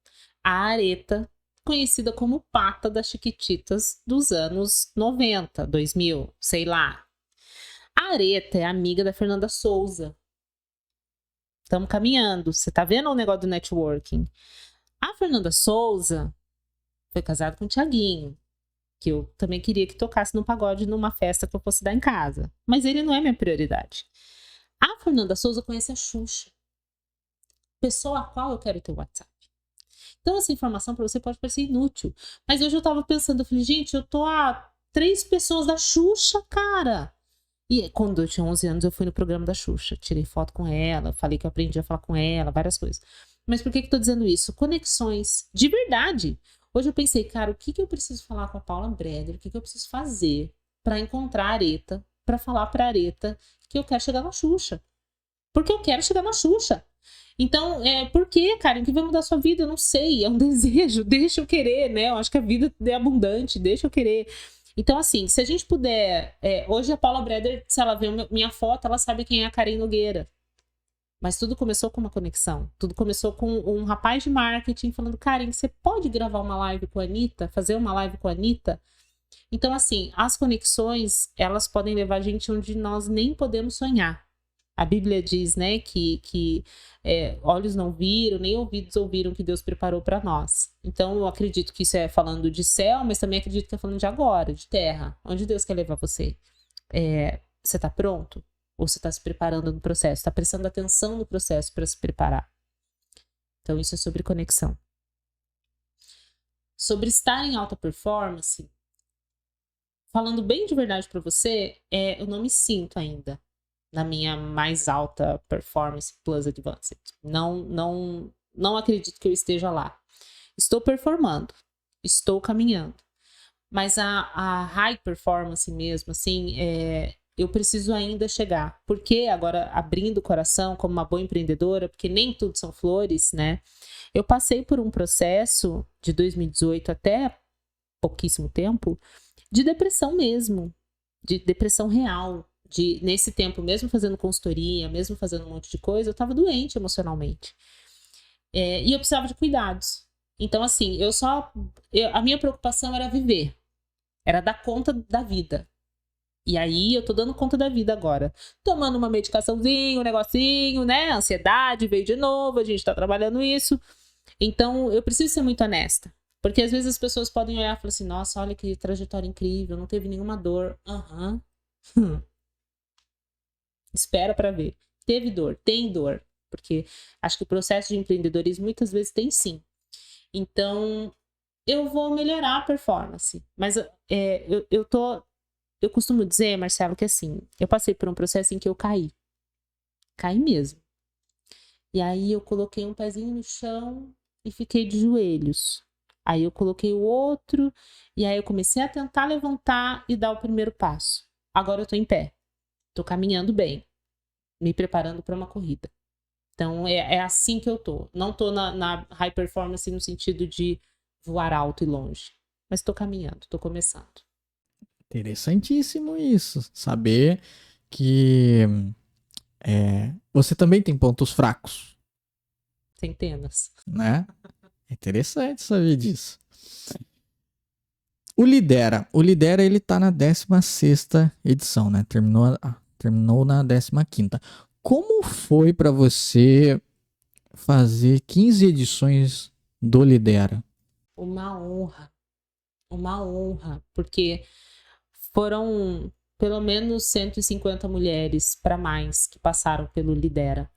a Areta, conhecida como Pata das Chiquititas dos anos 90, 2000, sei lá. A Areta é amiga da Fernanda Souza. Estamos caminhando. Você tá vendo o negócio do networking? A Fernanda Souza foi casada com o Thiaguinho, que eu também queria que tocasse no pagode numa festa que eu fosse dar em casa. Mas ele não é minha prioridade. A Fernanda Souza conhece a Xuxa, pessoa a qual eu quero ter o WhatsApp. Então, essa informação para você pode parecer inútil. Mas hoje eu tava pensando, eu falei, gente, eu tô a 3 pessoas da Xuxa, cara. E quando eu tinha 11 anos, eu fui no programa da Xuxa. Tirei foto com ela, falei que eu aprendi a falar com ela, várias coisas. Mas por que eu tô dizendo isso? Conexões, de verdade. Hoje eu pensei, cara, o que eu preciso falar com a Paula Breder? O que eu preciso fazer para encontrar a Areta, para falar pra Areta que eu quero chegar na Xuxa? Porque eu quero chegar na Xuxa. Então, por que, cara? O que vai mudar a sua vida? Eu não sei, é um desejo, deixa eu querer, né? Eu acho que a vida é abundante, deixa eu querer. Então, assim, se a gente puder... hoje a Paula Breder, se ela vê minha foto, ela sabe quem é a Karen Nogueira. Mas tudo começou com uma conexão. Tudo começou com um rapaz de marketing falando, Karen, você pode gravar uma live com a Anitta? Fazer uma live com a Anitta? Então, assim, as conexões, elas podem levar a gente onde nós nem podemos sonhar. A Bíblia diz, né, que olhos não viram, nem ouvidos ouviram que Deus preparou para nós. Então, eu acredito que isso é falando de céu, mas também acredito que é falando de agora, de terra. Onde Deus quer levar você? Você está pronto? Ou você está se preparando no processo? Está prestando atenção no processo para se preparar? Então, isso é sobre conexão. Sobre estar em alta performance, falando bem de verdade para você, eu não me sinto ainda na minha mais alta performance plus advanced. Não acredito que eu esteja lá. Estou performando, estou caminhando. Mas a high performance mesmo, assim, eu preciso ainda chegar. Porque agora, abrindo o coração como uma boa empreendedora, porque nem tudo são flores, né? Eu passei por um processo de 2018 até pouquíssimo tempo de depressão mesmo, de depressão real. Nesse tempo, mesmo fazendo consultoria, mesmo fazendo um monte de coisa, eu estava doente emocionalmente. E eu precisava de cuidados. Então, assim, a minha preocupação era viver. Era dar conta da vida. E aí, eu tô dando conta da vida agora. Tomando uma medicaçãozinha, um negocinho, né? A ansiedade veio de novo, a gente tá trabalhando isso. Então, eu preciso ser muito honesta. Porque às vezes as pessoas podem olhar e falar assim, nossa, olha que trajetória incrível, não teve nenhuma dor. Espera para ver. Teve dor, tem dor. Porque acho que o processo de empreendedorismo muitas vezes tem sim. Então, eu vou melhorar a performance. Mas eu costumo dizer, Marcelo, que assim, eu passei por um processo em que eu caí. Caí mesmo. E aí eu coloquei um pezinho no chão e fiquei de joelhos. Aí eu coloquei o outro e aí eu comecei a tentar levantar e dar o primeiro passo. Agora eu tô em pé. Tô caminhando bem, me preparando para uma corrida. Então, é assim que eu tô. Não tô na high performance no sentido de voar alto e longe. Mas tô caminhando, tô começando.
Interessantíssimo isso. Saber que você também tem pontos fracos.
Centenas.
Né? É interessante saber disso. O Lidera, ele tá na 16ª edição, né? Terminou na 15ª. Como foi para você fazer 15 edições do Lidera?
Uma honra, porque foram pelo menos 150 mulheres para mais que passaram pelo Lidera.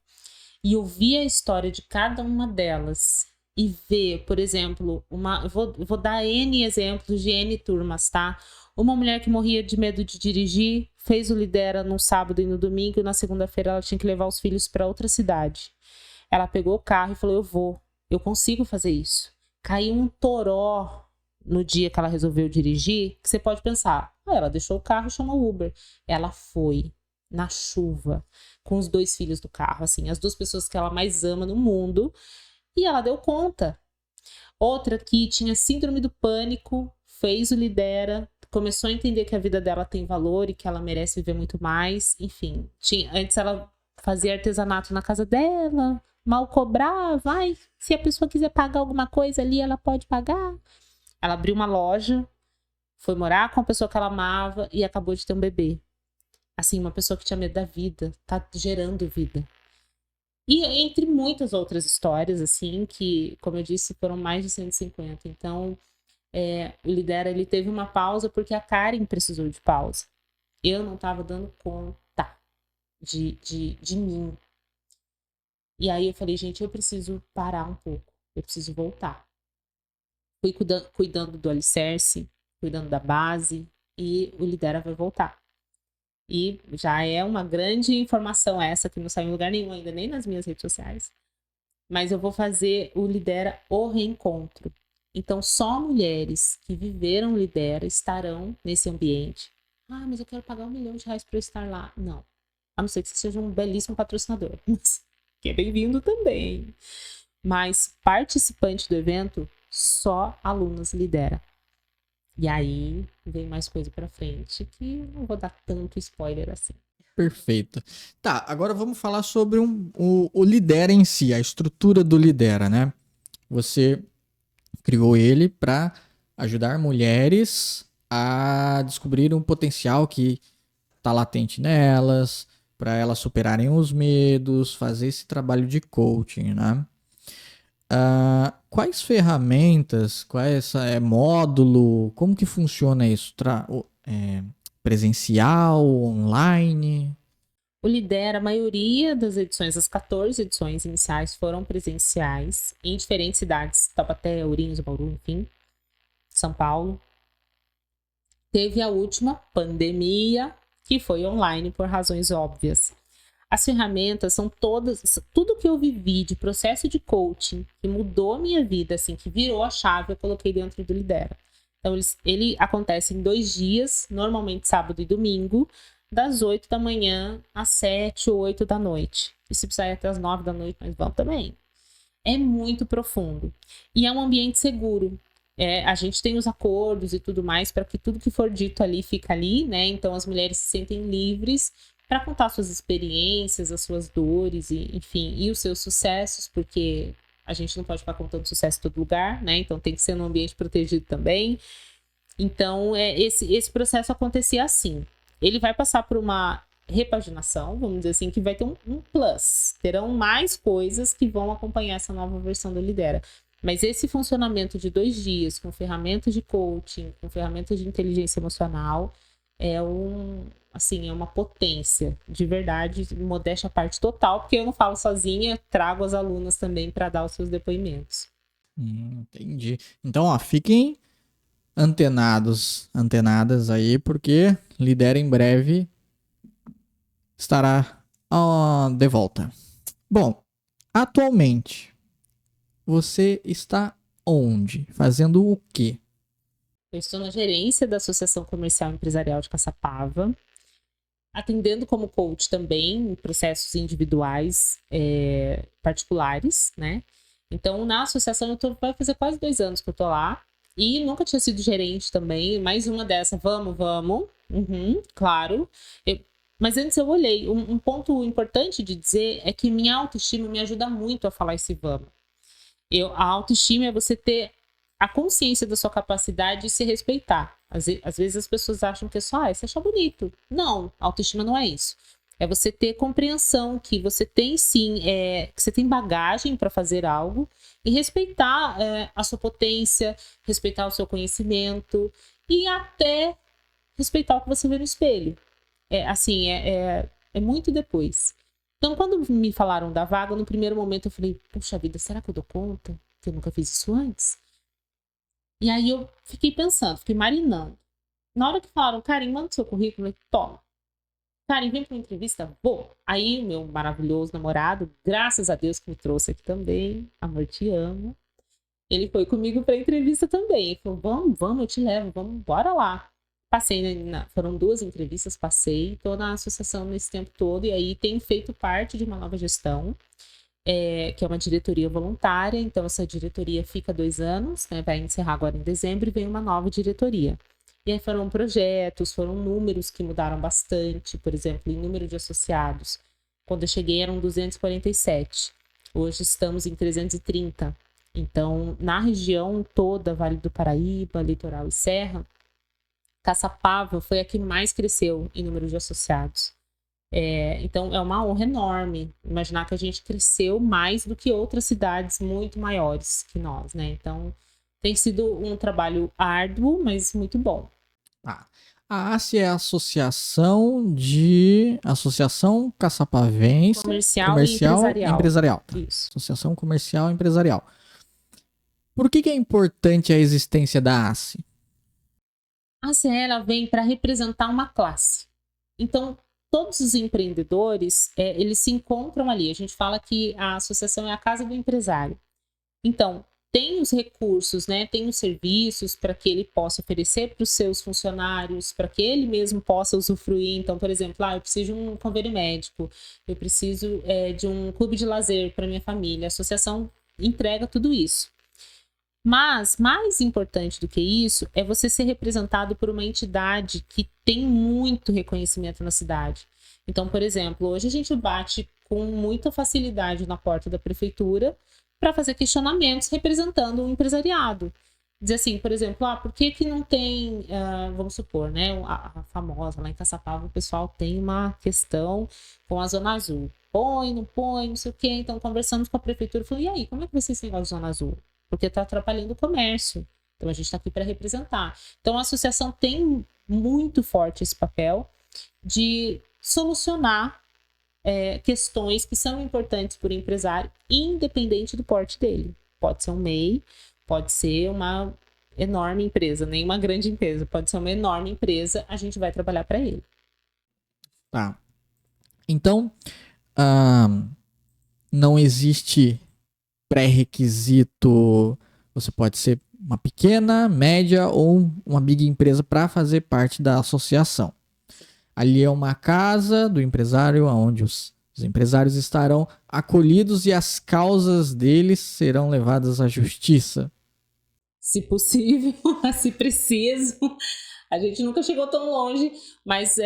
E ouvir a história de cada uma delas e ver, por exemplo, eu vou dar N exemplos de N turmas, tá? Uma mulher que morria de medo de dirigir, fez o Lidera no sábado e no domingo, e na segunda-feira ela tinha que levar os filhos para outra cidade. Ela pegou o carro e falou, eu consigo fazer isso. Caiu um toró no dia que ela resolveu dirigir, que você pode pensar, ela deixou o carro e chamou o Uber. Ela foi na chuva, com os 2 filhos do carro, assim, as 2 pessoas que ela mais ama no mundo, e ela deu conta. Outra que tinha síndrome do pânico, fez o Lidera, começou a entender que a vida dela tem valor e que ela merece viver muito mais, enfim. Antes ela fazia artesanato na casa dela, mal cobrava, se a pessoa quiser pagar alguma coisa ali, ela pode pagar. Ela abriu uma loja, foi morar com a pessoa que ela amava e acabou de ter um bebê. Assim, uma pessoa que tinha medo da vida, tá gerando vida. E entre muitas outras histórias, assim, que, como eu disse, foram mais de 150. Então, o Lidera, ele teve uma pausa porque a Karen precisou de pausa. Eu não estava dando conta de mim. E aí eu falei, gente, eu preciso parar um pouco. Eu preciso voltar. Fui cuidando do alicerce, cuidando da base, e o Lidera vai voltar. E já é uma grande informação essa, que não saiu em lugar nenhum ainda, nem nas minhas redes sociais. Mas eu vou fazer o Lidera o Reencontro. Então, só mulheres que viveram o Lidera estarão nesse ambiente. Mas eu quero pagar R$1 milhão para eu estar lá. Não. A não ser que você seja um belíssimo patrocinador. Que é bem-vindo também. Mas participante do evento, só alunas Lidera. E aí vem mais coisa pra frente, que não vou dar tanto spoiler assim.
Perfeito. Tá, agora vamos falar sobre o Lidera em si, a estrutura do Lidera, né? Você criou ele para ajudar mulheres a descobrir um potencial que está latente nelas, para elas superarem os medos, fazer esse trabalho de coaching, né? Quais ferramentas, módulo, como que funciona isso? Presencial, online?
O Lidera, a maioria das edições, as 14 edições iniciais foram presenciais em diferentes cidades, Taubaté, Ourinhos, Bauru, enfim, São Paulo. Teve a última pandemia, que foi online por razões óbvias. As ferramentas são todas, tudo que eu vivi de processo de coaching, que mudou a minha vida, assim, que virou a chave, eu coloquei dentro do Lidera. Então, ele acontece em 2 dias, normalmente sábado e domingo, das 8 da manhã às 7 ou 8 da noite. E se precisar ir até as 9 da noite, nós vamos também. É muito profundo. E é um ambiente seguro. A gente tem os acordos e tudo mais para que tudo que for dito ali fica ali, né? Então as mulheres se sentem livres para contar suas experiências, as suas dores, enfim, e os seus sucessos, porque a gente não pode ficar contando sucesso em todo lugar, né? Então tem que ser num ambiente protegido também. Então esse processo acontecia assim. Ele vai passar por uma repaginação, vamos dizer assim, que vai ter um plus. Terão mais coisas que vão acompanhar essa nova versão do Lidera. Mas esse funcionamento de 2 dias, com ferramentas de coaching, com ferramentas de inteligência emocional, é uma potência, de verdade, modéstia à parte total, porque eu não falo sozinha, trago as alunas também para dar os seus depoimentos.
Entendi. Então, ó, fiquem antenadas aí, porque Lidera em breve estará de volta. Bom, atualmente, você está onde? Fazendo o quê?
Eu estou na gerência da Associação Comercial Empresarial de Caçapava, atendendo como coach também em processos individuais particulares, né? Então, na associação, vai fazer quase 2 anos que eu tô lá. E nunca tinha sido gerente também. Mais uma dessa, vamos. Claro. Mas antes eu olhei. Um ponto importante de dizer é que minha autoestima me ajuda muito a falar esse vamos. A autoestima é você ter a consciência da sua capacidade e se respeitar. Às vezes as pessoas acham que é só, você acha bonito. Não, autoestima não é isso. É você ter compreensão que você tem sim, que você tem bagagem para fazer algo e respeitar a sua potência, respeitar o seu conhecimento e até respeitar o que você vê no espelho. É muito depois. Então, quando me falaram da vaga, no primeiro momento eu falei, puxa vida, será que eu dou conta? Que eu nunca fiz isso antes? E aí eu fiquei pensando, fiquei marinando. Na hora que falaram, Karen, manda o seu currículo, eu falei, toma. Karen, vem para uma entrevista? Vou. Aí, meu maravilhoso namorado, graças a Deus que me trouxe aqui também, amor, te amo. Ele foi comigo para a entrevista também. Ele falou, vamos, eu te levo, vamos, bora lá. Passei, foram 2 entrevistas, passei, estou na associação nesse tempo todo e aí tenho feito parte de uma nova gestão, que é uma diretoria voluntária. Então essa diretoria fica 2 anos, né, vai encerrar agora em dezembro e vem uma nova diretoria. E aí foram projetos, foram números que mudaram bastante, por exemplo, em número de associados. Quando eu cheguei eram 247, hoje estamos em 330. Então, na região toda, Vale do Paraíba, Litoral e Serra, Caçapava foi a que mais cresceu em número de associados. Então, é uma honra enorme imaginar que a gente cresceu mais do que outras cidades muito maiores que nós, né? Então, tem sido um trabalho árduo, mas muito bom.
A ACE é a Associação Caçapavense
Comercial e Empresarial.
Isso. Associação Comercial e Empresarial. Por que é importante a existência da ACE?
A ACE, ela vem para representar uma classe. Então, todos os empreendedores, eles se encontram ali. A gente fala que a associação é a casa do empresário. Então, tem os recursos, né? Tem os serviços para que ele possa oferecer para os seus funcionários, para que ele mesmo possa usufruir. Então, por exemplo, eu preciso de um convênio médico, eu preciso de um clube de lazer para minha família. A associação entrega tudo isso. Mas, mais importante do que isso, é você ser representado por uma entidade que tem muito reconhecimento na cidade. Então, por exemplo, hoje a gente bate com muita facilidade na porta da prefeitura para fazer questionamentos representando o empresariado. Dizer assim, por exemplo, por que que não tem, vamos supor, né, a famosa lá em Caçapava, o pessoal tem uma questão com a Zona Azul. Põe, não sei o quê. Então, conversamos com a prefeitura, falei, e aí, como é que vai ser esse negócio de Zona Azul? Porque está atrapalhando o comércio. Então, a gente está aqui para representar. Então, a associação tem muito forte esse papel de solucionar questões que são importantes para o empresário, independente do porte dele. Pode ser um MEI, pode ser uma enorme empresa, nem uma grande empresa, pode ser uma enorme empresa, a gente vai trabalhar para ele.
Tá. Então, não existe pré-requisito. Você pode ser uma pequena, média ou uma big empresa para fazer parte da associação. Ali é uma casa do empresário, onde os empresários estarão acolhidos e as causas deles serão levadas à justiça.
Se possível, se preciso. A gente nunca chegou tão longe, mas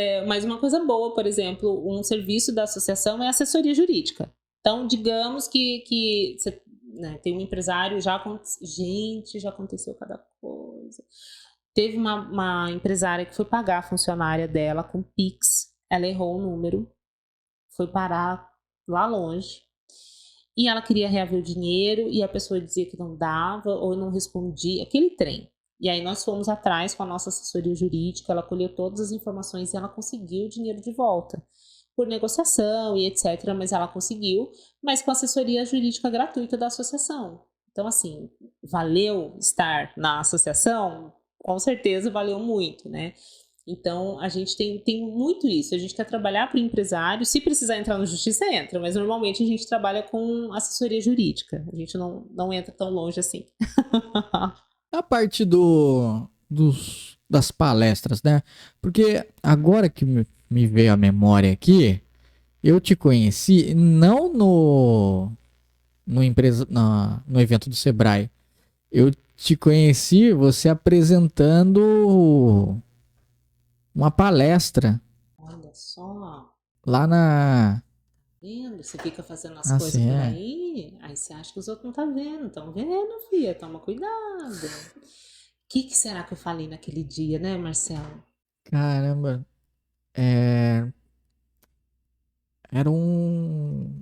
uma coisa boa, por exemplo, um serviço da associação é assessoria jurídica. Então, digamos que você, né, tem um empresário, já aconteceu cada coisa. Teve uma empresária que foi pagar a funcionária dela com Pix, ela errou o número, foi parar lá longe, e ela queria reaver o dinheiro, e a pessoa dizia que não dava, ou não respondia, aquele trem. E aí nós fomos atrás com a nossa assessoria jurídica, ela colheu todas as informações e ela conseguiu o dinheiro de volta. Por negociação e etc, mas ela conseguiu, mas com assessoria jurídica gratuita da associação. Então, assim, valeu estar na associação? Com certeza valeu muito, né? Então, a gente tem muito isso. A gente quer trabalhar para o empresário. Se precisar entrar na justiça, entra. Mas, normalmente, a gente trabalha com assessoria jurídica. A gente não entra tão longe assim.
A parte das palestras, né? Porque agora que me veio a memória aqui, eu te conheci não no evento do Sebrae. Eu te conheci você apresentando uma palestra.
Olha só.
Lá na...
Vendo? Você fica fazendo as coisas por aí você acha que os outros não estão vendo. Estão vendo, filha. Toma cuidado. O que será que eu falei naquele dia, né, Marcelo?
Caramba. Era um...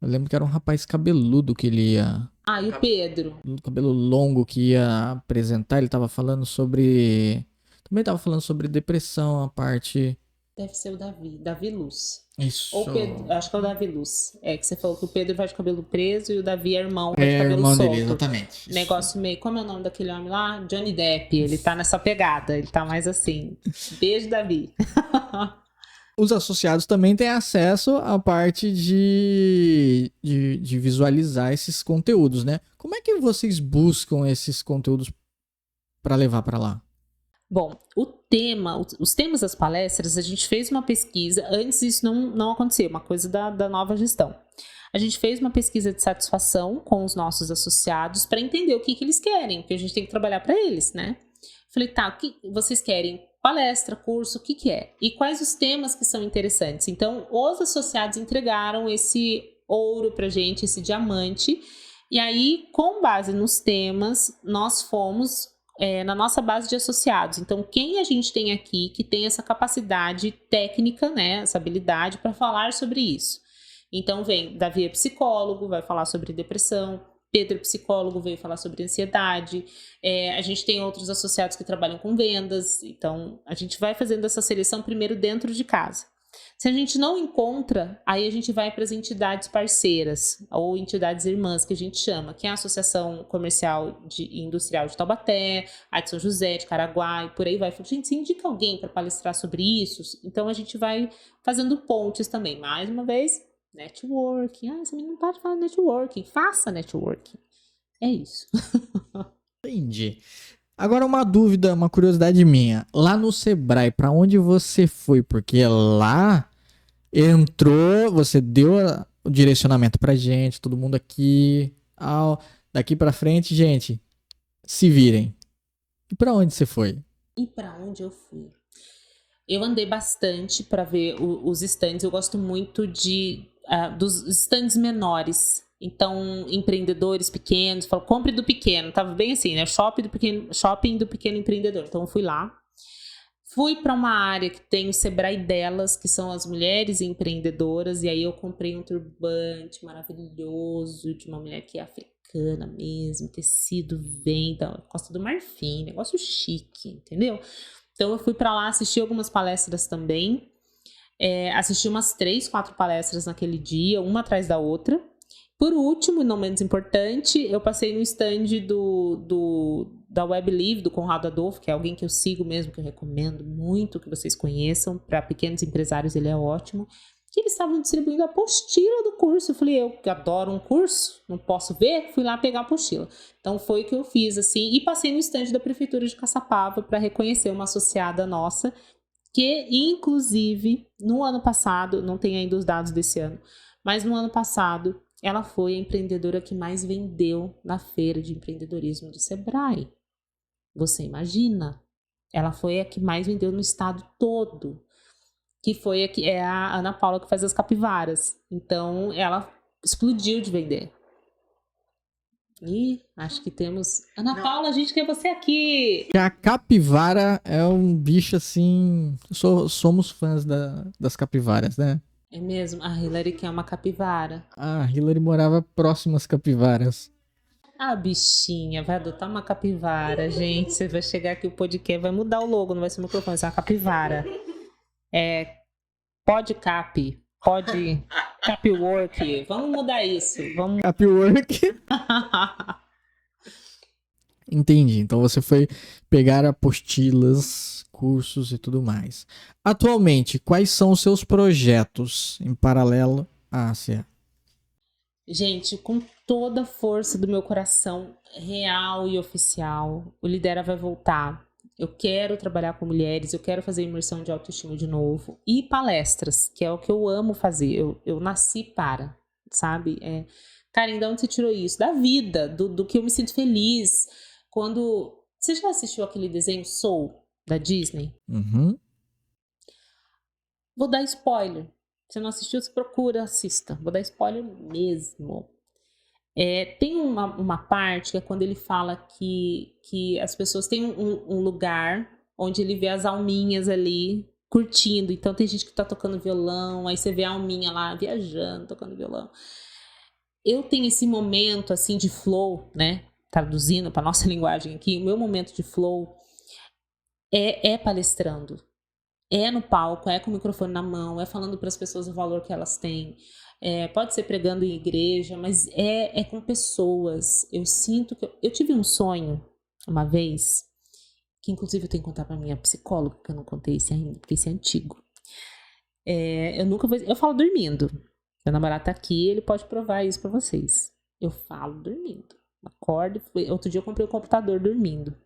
Eu lembro que era um rapaz cabeludo que ele ia...
E o Pedro?
Cabelo longo que ia apresentar. Ele tava falando sobre... Também tava falando sobre depressão, a parte...
Deve ser o Davi Luz.
Isso.
Ou Pedro, acho que é o Davi Luz. É que você falou que o Pedro vai de cabelo preso e o Davi é irmão, vai de cabelo
irmão
solto.
dele, exatamente.
Negócio meio... Como é o nome daquele homem lá? Johnny Depp. Ele tá nessa pegada. Ele tá mais assim. Beijo, Davi.
Os associados também têm acesso à parte de visualizar esses conteúdos, né? Como é que vocês buscam esses conteúdos para levar para lá?
Bom, os temas das palestras, a gente fez uma pesquisa, antes isso não acontecia, uma coisa da nova gestão. A gente fez uma pesquisa de satisfação com os nossos associados para entender o que eles querem, porque a gente tem que trabalhar para eles, né? Falei, tá, o que vocês querem? Palestra, curso, o que é? E quais os temas que são interessantes? Então, os associados entregaram esse ouro pra gente, esse diamante, e aí, com base nos temas, nós fomos na nossa base de associados. Então, quem a gente tem aqui que tem essa capacidade técnica, né, essa habilidade para falar sobre isso? Então, Davi é psicólogo, vai falar sobre depressão. Pedro, psicólogo, veio falar sobre ansiedade. A gente tem outros associados que trabalham com vendas. Então, a gente vai fazendo essa seleção primeiro dentro de casa. Se a gente não encontra, aí a gente vai para as entidades parceiras, ou entidades irmãs, que a gente chama, que é a Associação Comercial e Industrial de Taubaté, a de São José, de Caraguá, e por aí vai. Gente, você indica alguém para palestrar sobre isso? Então, a gente vai fazendo pontes também. Mais uma vez, networking. Você não pode falar networking. Faça networking. É isso.
Entendi. Agora uma dúvida, uma curiosidade minha. Lá no Sebrae, para onde você foi? Porque lá entrou, você deu o direcionamento pra gente, todo mundo aqui. Daqui pra frente, gente, se virem. E para onde você foi?
E para onde eu fui? Eu andei bastante para ver os stands. Eu gosto muito dos stands menores. Então, empreendedores pequenos, falo, compre do pequeno. Tava bem assim, né? Shopping do pequeno empreendedor. Então, eu fui lá. Fui para uma área que tem o Sebrae delas, que são as mulheres empreendedoras. E aí eu comprei um turbante maravilhoso de uma mulher que é africana mesmo. Tecido vem da Costa do Marfim. Negócio chique, entendeu? Então eu fui para lá assistir algumas palestras também. Assisti umas 3, 4 palestras naquele dia, uma atrás da outra. Por último, e não menos importante, eu passei no stand da WebLive, do Conrado Adolfo, que é alguém que eu sigo mesmo, que eu recomendo muito que vocês conheçam. Para pequenos empresários ele é ótimo. Que eles estavam distribuindo a apostila do curso. Eu falei, eu que adoro um curso, não posso ver, fui lá pegar a apostila. Então foi o que eu fiz, assim, e passei no stand da Prefeitura de Caçapava para reconhecer uma associada nossa, que inclusive no ano passado, não tem ainda os dados desse ano, mas no ano passado ela foi a empreendedora que mais vendeu na feira de empreendedorismo do Sebrae. Você imagina? Ela foi a que mais vendeu no estado todo. Que foi a Ana Paula que faz as capivaras. Então, ela explodiu de vender. E acho que temos... Ana Paula, a gente quer você aqui!
A capivara é um bicho assim... Somos fãs das capivaras, né?
É mesmo? A Hillary quer uma capivara.
A Hillary morava próximo às capivaras.
Ah, bichinha, vai adotar uma capivara, gente. Você vai chegar aqui, o podcast vai mudar o logo, não vai ser o microfone, vai ser uma capivara. Pode Capwork. Vamos mudar isso. Vamos.
Capwork. Entendi. Então você foi pegar apostilas, cursos e tudo mais. Atualmente, quais são os seus projetos em paralelo à ACA?
Gente, com toda a força do meu coração, real e oficial, o Lidera vai voltar. Eu quero trabalhar com mulheres, eu quero fazer imersão de autoestima de novo. E palestras, que é o que eu amo fazer. Eu nasci para, sabe? Karen, de onde você tirou isso? Da vida, do que eu me sinto feliz. Quando... Você já assistiu aquele desenho Soul, da Disney?
Uhum.
Vou dar spoiler. Se não assistiu, se procura, assista. Vou dar spoiler mesmo. Tem uma parte que é quando ele fala que as pessoas têm um lugar onde ele vê as alminhas ali curtindo. Então tem gente que tá tocando violão, aí você vê a alminha lá viajando, tocando violão. Eu tenho esse momento assim de flow, né? Traduzindo para nossa linguagem aqui, o meu momento de flow é palestrando. No palco, com o microfone na mão, falando para as pessoas o valor que elas têm. Pode ser pregando em igreja, mas é com pessoas. Eu sinto que... Eu tive um sonho uma vez, que inclusive eu tenho que contar para minha psicóloga, que eu não contei esse ainda, porque esse é antigo. Eu falo dormindo. Meu namorado tá aqui, ele pode provar isso para vocês. Eu falo dormindo. Acordo. Outro dia eu comprei o computador dormindo.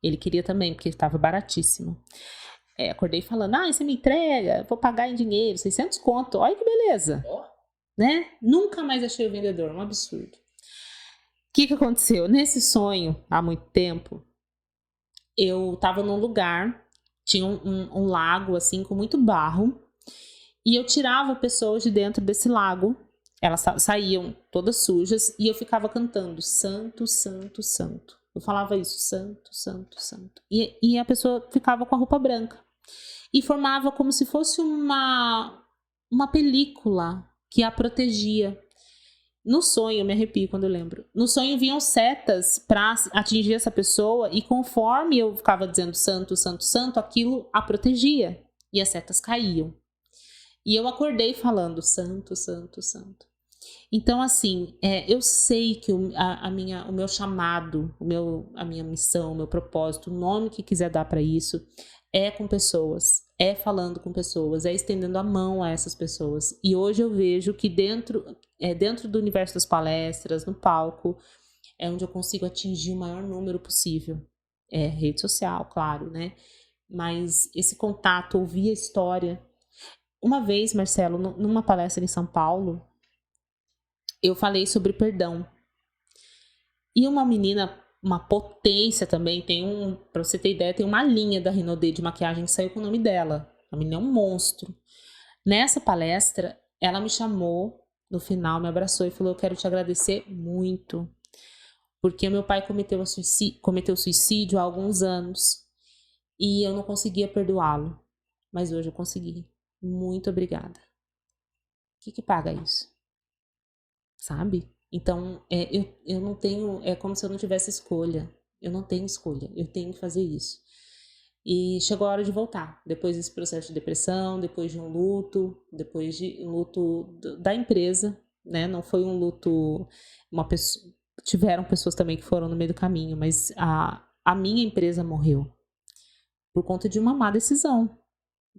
Ele queria também, porque estava baratíssimo. Acordei falando, você me entrega, vou pagar em dinheiro, 600 conto, olha que beleza, né? Nunca mais achei o vendedor, um absurdo. O que aconteceu? Nesse sonho, há muito tempo, eu tava num lugar, tinha um lago, assim, com muito barro, e eu tirava pessoas de dentro desse lago, elas saíam todas sujas, e eu ficava cantando, santo, santo, santo. Eu falava isso, santo, santo, santo. E a pessoa ficava com a roupa branca. E formava como se fosse uma película que a protegia. No sonho, eu me arrepio quando eu lembro. No sonho vinham setas para atingir essa pessoa e conforme eu ficava dizendo santo, santo, santo, aquilo a protegia. E as setas caíam. E eu acordei falando santo, santo, santo. Então, assim, eu sei que o meu chamado, a minha missão, o meu propósito, o nome que quiser dar para isso, é com pessoas, é falando com pessoas, é estendendo a mão a essas pessoas. E hoje eu vejo que dentro do universo das palestras, no palco, é onde eu consigo atingir o maior número possível. Rede social, claro, né? Mas esse contato, ouvir a história. Uma vez, Marcelo, numa palestra em São Paulo, eu falei sobre perdão. E uma menina uma potência também. Pra você ter ideia, tem uma linha da Rinodê de maquiagem que saiu com o nome dela. A menina é um monstro. Nessa palestra, ela me chamou no final, me abraçou e falou: eu quero te agradecer muito, porque meu pai cometeu suicídio há alguns anos e eu não conseguia perdoá-lo, mas hoje eu consegui. Muito obrigada. O que paga isso? Sabe? Então, eu não tenho... É como se eu não tivesse escolha. Eu não tenho escolha. Eu tenho que fazer isso. E chegou a hora de voltar. Depois desse processo de depressão, depois de um luto, depois de um luto da empresa, né? Não foi um luto... Tiveram pessoas também que foram no meio do caminho, mas a minha empresa morreu por conta de uma má decisão.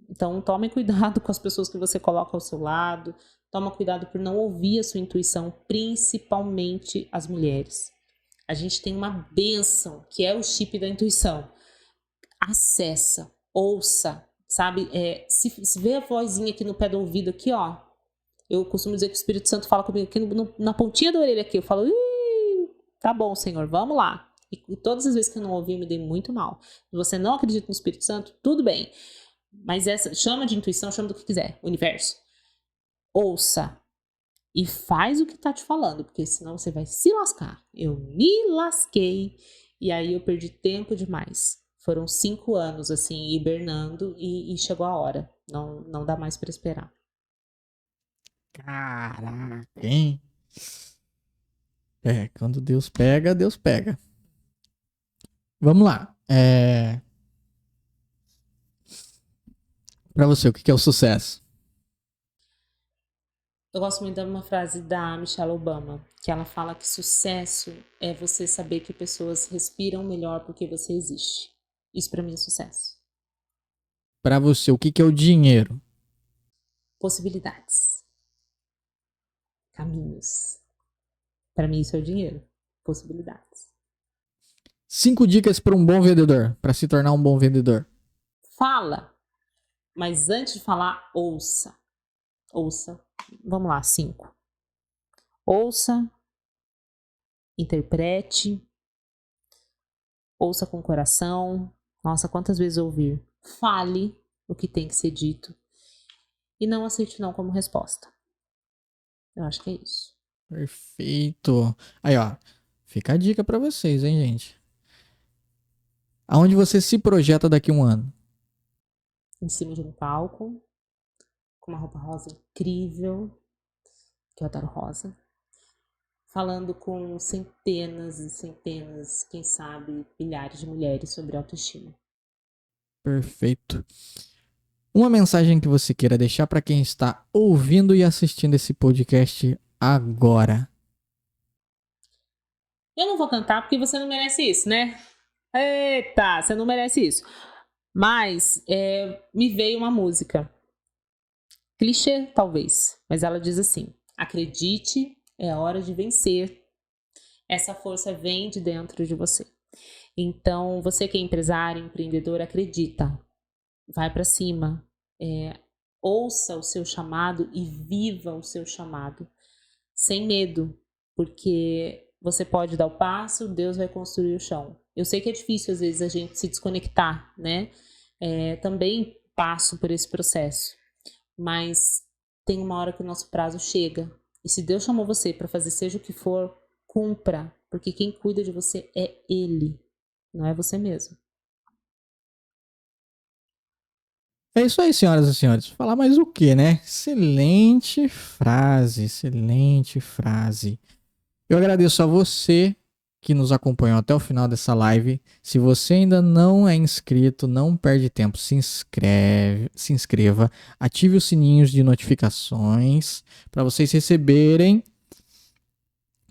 Então, tome cuidado com as pessoas que você coloca ao seu lado. Toma cuidado por não ouvir a sua intuição, principalmente as mulheres. A gente tem uma bênção, que é o chip da intuição. Acessa, ouça, sabe? Se vê a vozinha aqui no pé do ouvido, aqui, ó. Eu costumo dizer que o Espírito Santo fala comigo aqui na pontinha da orelha aqui. Eu falo, tá bom, Senhor, vamos lá. E todas as vezes que eu não ouvi, eu me dei muito mal. Se você não acredita no Espírito Santo, tudo bem. Mas chama de intuição, chama do que quiser, universo. Ouça e faz o que tá te falando, porque senão você vai se lascar. Eu me lasquei e aí eu perdi tempo demais. Foram 5 anos, assim, hibernando e chegou a hora. Não dá mais pra esperar.
Caraca, hein? Quando Deus pega, Deus pega. Vamos lá. Pra você, o que é o sucesso?
Eu gosto muito de uma frase da Michelle Obama, que ela fala que sucesso é você saber que pessoas respiram melhor porque você existe. Isso pra mim é sucesso.
Pra você, o que é o dinheiro?
Possibilidades. Caminhos. Pra mim isso é o dinheiro. Possibilidades.
5 dicas para um bom vendedor, para se tornar um bom vendedor.
Fala, mas antes de falar, ouça. Ouça. Vamos lá, 5. Ouça, interprete, ouça com o coração. Nossa, quantas vezes ouvir? Fale o que tem que ser dito e não aceite não como resposta. Eu acho que é isso.
Perfeito. Aí, ó, fica a dica para vocês, hein, gente? Aonde você se projeta daqui a um ano?
Em cima de um palco, com uma roupa rosa incrível, que eu adoro rosa, falando com centenas e centenas, quem sabe, milhares de mulheres sobre autoestima.
Perfeito. Uma mensagem que você queira deixar para quem está ouvindo e assistindo esse podcast agora.
Eu não vou cantar porque você não merece isso, né? Eita, você não merece isso. Mas me veio uma música. Clichê, talvez. Mas ela diz assim: acredite, é hora de vencer. Essa força vem de dentro de você. Então, você que é empresário, empreendedor, acredita. Vai para cima. Ouça o seu chamado e viva o seu chamado. Sem medo. Porque você pode dar o passo, Deus vai construir o chão. Eu sei que é difícil, às vezes, a gente se desconectar, né? Também passo por esse processo. Mas tem uma hora que o nosso prazo chega. E se Deus chamou você para fazer seja o que for, cumpra. Porque quem cuida de você é Ele, não é você mesmo.
É isso aí, senhoras e senhores. Falar mais o quê, né? Excelente frase, excelente frase. Eu agradeço a você que nos acompanhou até o final dessa live. Se você ainda não é inscrito, não perde tempo, se inscreva, ative os sininhos de notificações para vocês receberem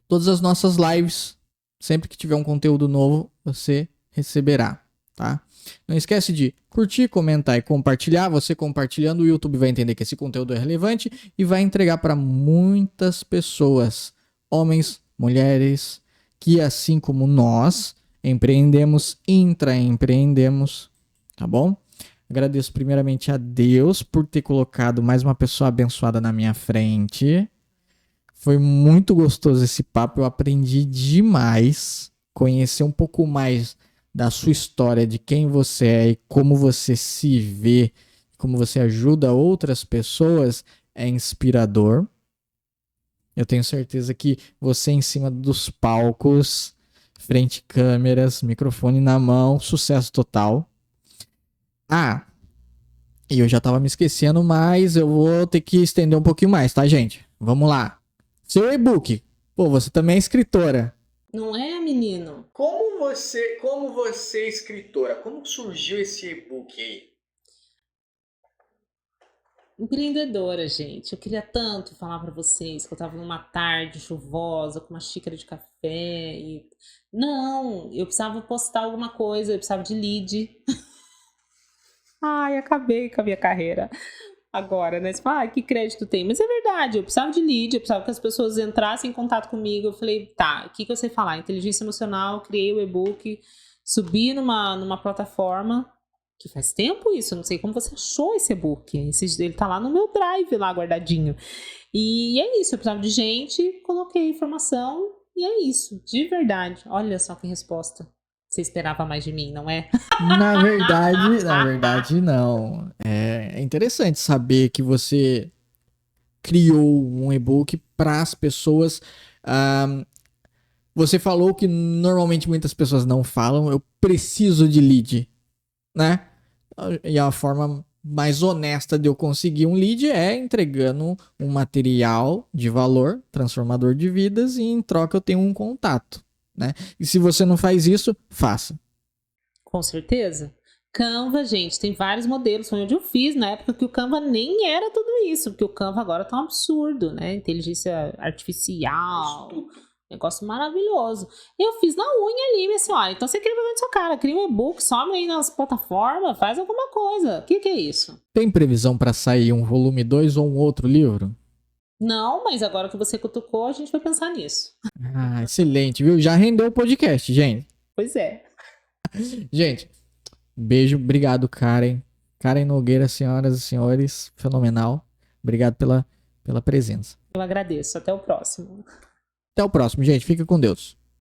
todas as nossas lives. Sempre que tiver um conteúdo novo, você receberá, tá? Não esquece de curtir, comentar e compartilhar. Você compartilhando, o YouTube vai entender que esse conteúdo é relevante e vai entregar para muitas pessoas, homens, mulheres, que assim como nós, empreendemos, intraempreendemos, tá bom? Agradeço primeiramente a Deus por ter colocado mais uma pessoa abençoada na minha frente. Foi muito gostoso esse papo, eu aprendi demais, conhecer um pouco mais da sua história, de quem você é e como você se vê, como você ajuda outras pessoas, é inspirador. Eu tenho certeza que você em cima dos palcos, frente câmeras, microfone na mão, sucesso total. Ah, e eu já tava me esquecendo, mas eu vou ter que estender um pouquinho mais, tá, gente? Vamos lá. Seu e-book. Pô, você também é escritora.
Não é, menino?
Como você é escritora, como surgiu esse e-book aí?
Empreendedora, gente. Eu queria tanto falar pra vocês que eu tava numa tarde chuvosa com uma xícara de café e não, eu precisava postar alguma coisa, eu precisava de lead. Ai, acabei com a minha carreira agora, né? Você fala, que crédito tem? Mas é verdade, eu precisava de lead, eu precisava que as pessoas entrassem em contato comigo. Eu falei, tá, o que eu sei falar? Inteligência emocional, criei o e-book, subi numa plataforma, que faz tempo isso, eu não sei como você achou esse e-book. Ele tá lá no meu drive, lá guardadinho. E é isso, eu precisava de gente, coloquei informação, e é isso, de verdade. Olha só que resposta. Você esperava mais de mim, não é?
Na verdade, não. É interessante saber que você criou um e-book para as pessoas. ah, Você falou que normalmente muitas pessoas não falam. Eu preciso de lead, né? E a forma mais honesta de eu conseguir um lead é entregando um material de valor, transformador de vidas, e em troca eu tenho um contato, né? E se você não faz isso, faça.
Com certeza. Canva, gente, tem vários modelos. Foi onde eu fiz, na época que o Canva nem era tudo isso, porque o Canva agora tá um absurdo, né? Inteligência artificial, negócio maravilhoso. Eu fiz na unha ali, minha senhora. Então você cria vergonha na sua cara, cria um e-book, some aí nas plataformas, faz alguma coisa. O que é isso?
Tem previsão para sair um volume 2 ou um outro livro?
Não, mas agora que você cutucou, a gente vai pensar nisso.
Ah, excelente, viu? Já rendeu o podcast, gente.
Pois é.
Gente, beijo, obrigado, Karen. Karen Nogueira, senhoras e senhores, fenomenal. Obrigado pela presença.
Eu agradeço. Até o próximo.
Até o próximo, gente. Fica com Deus.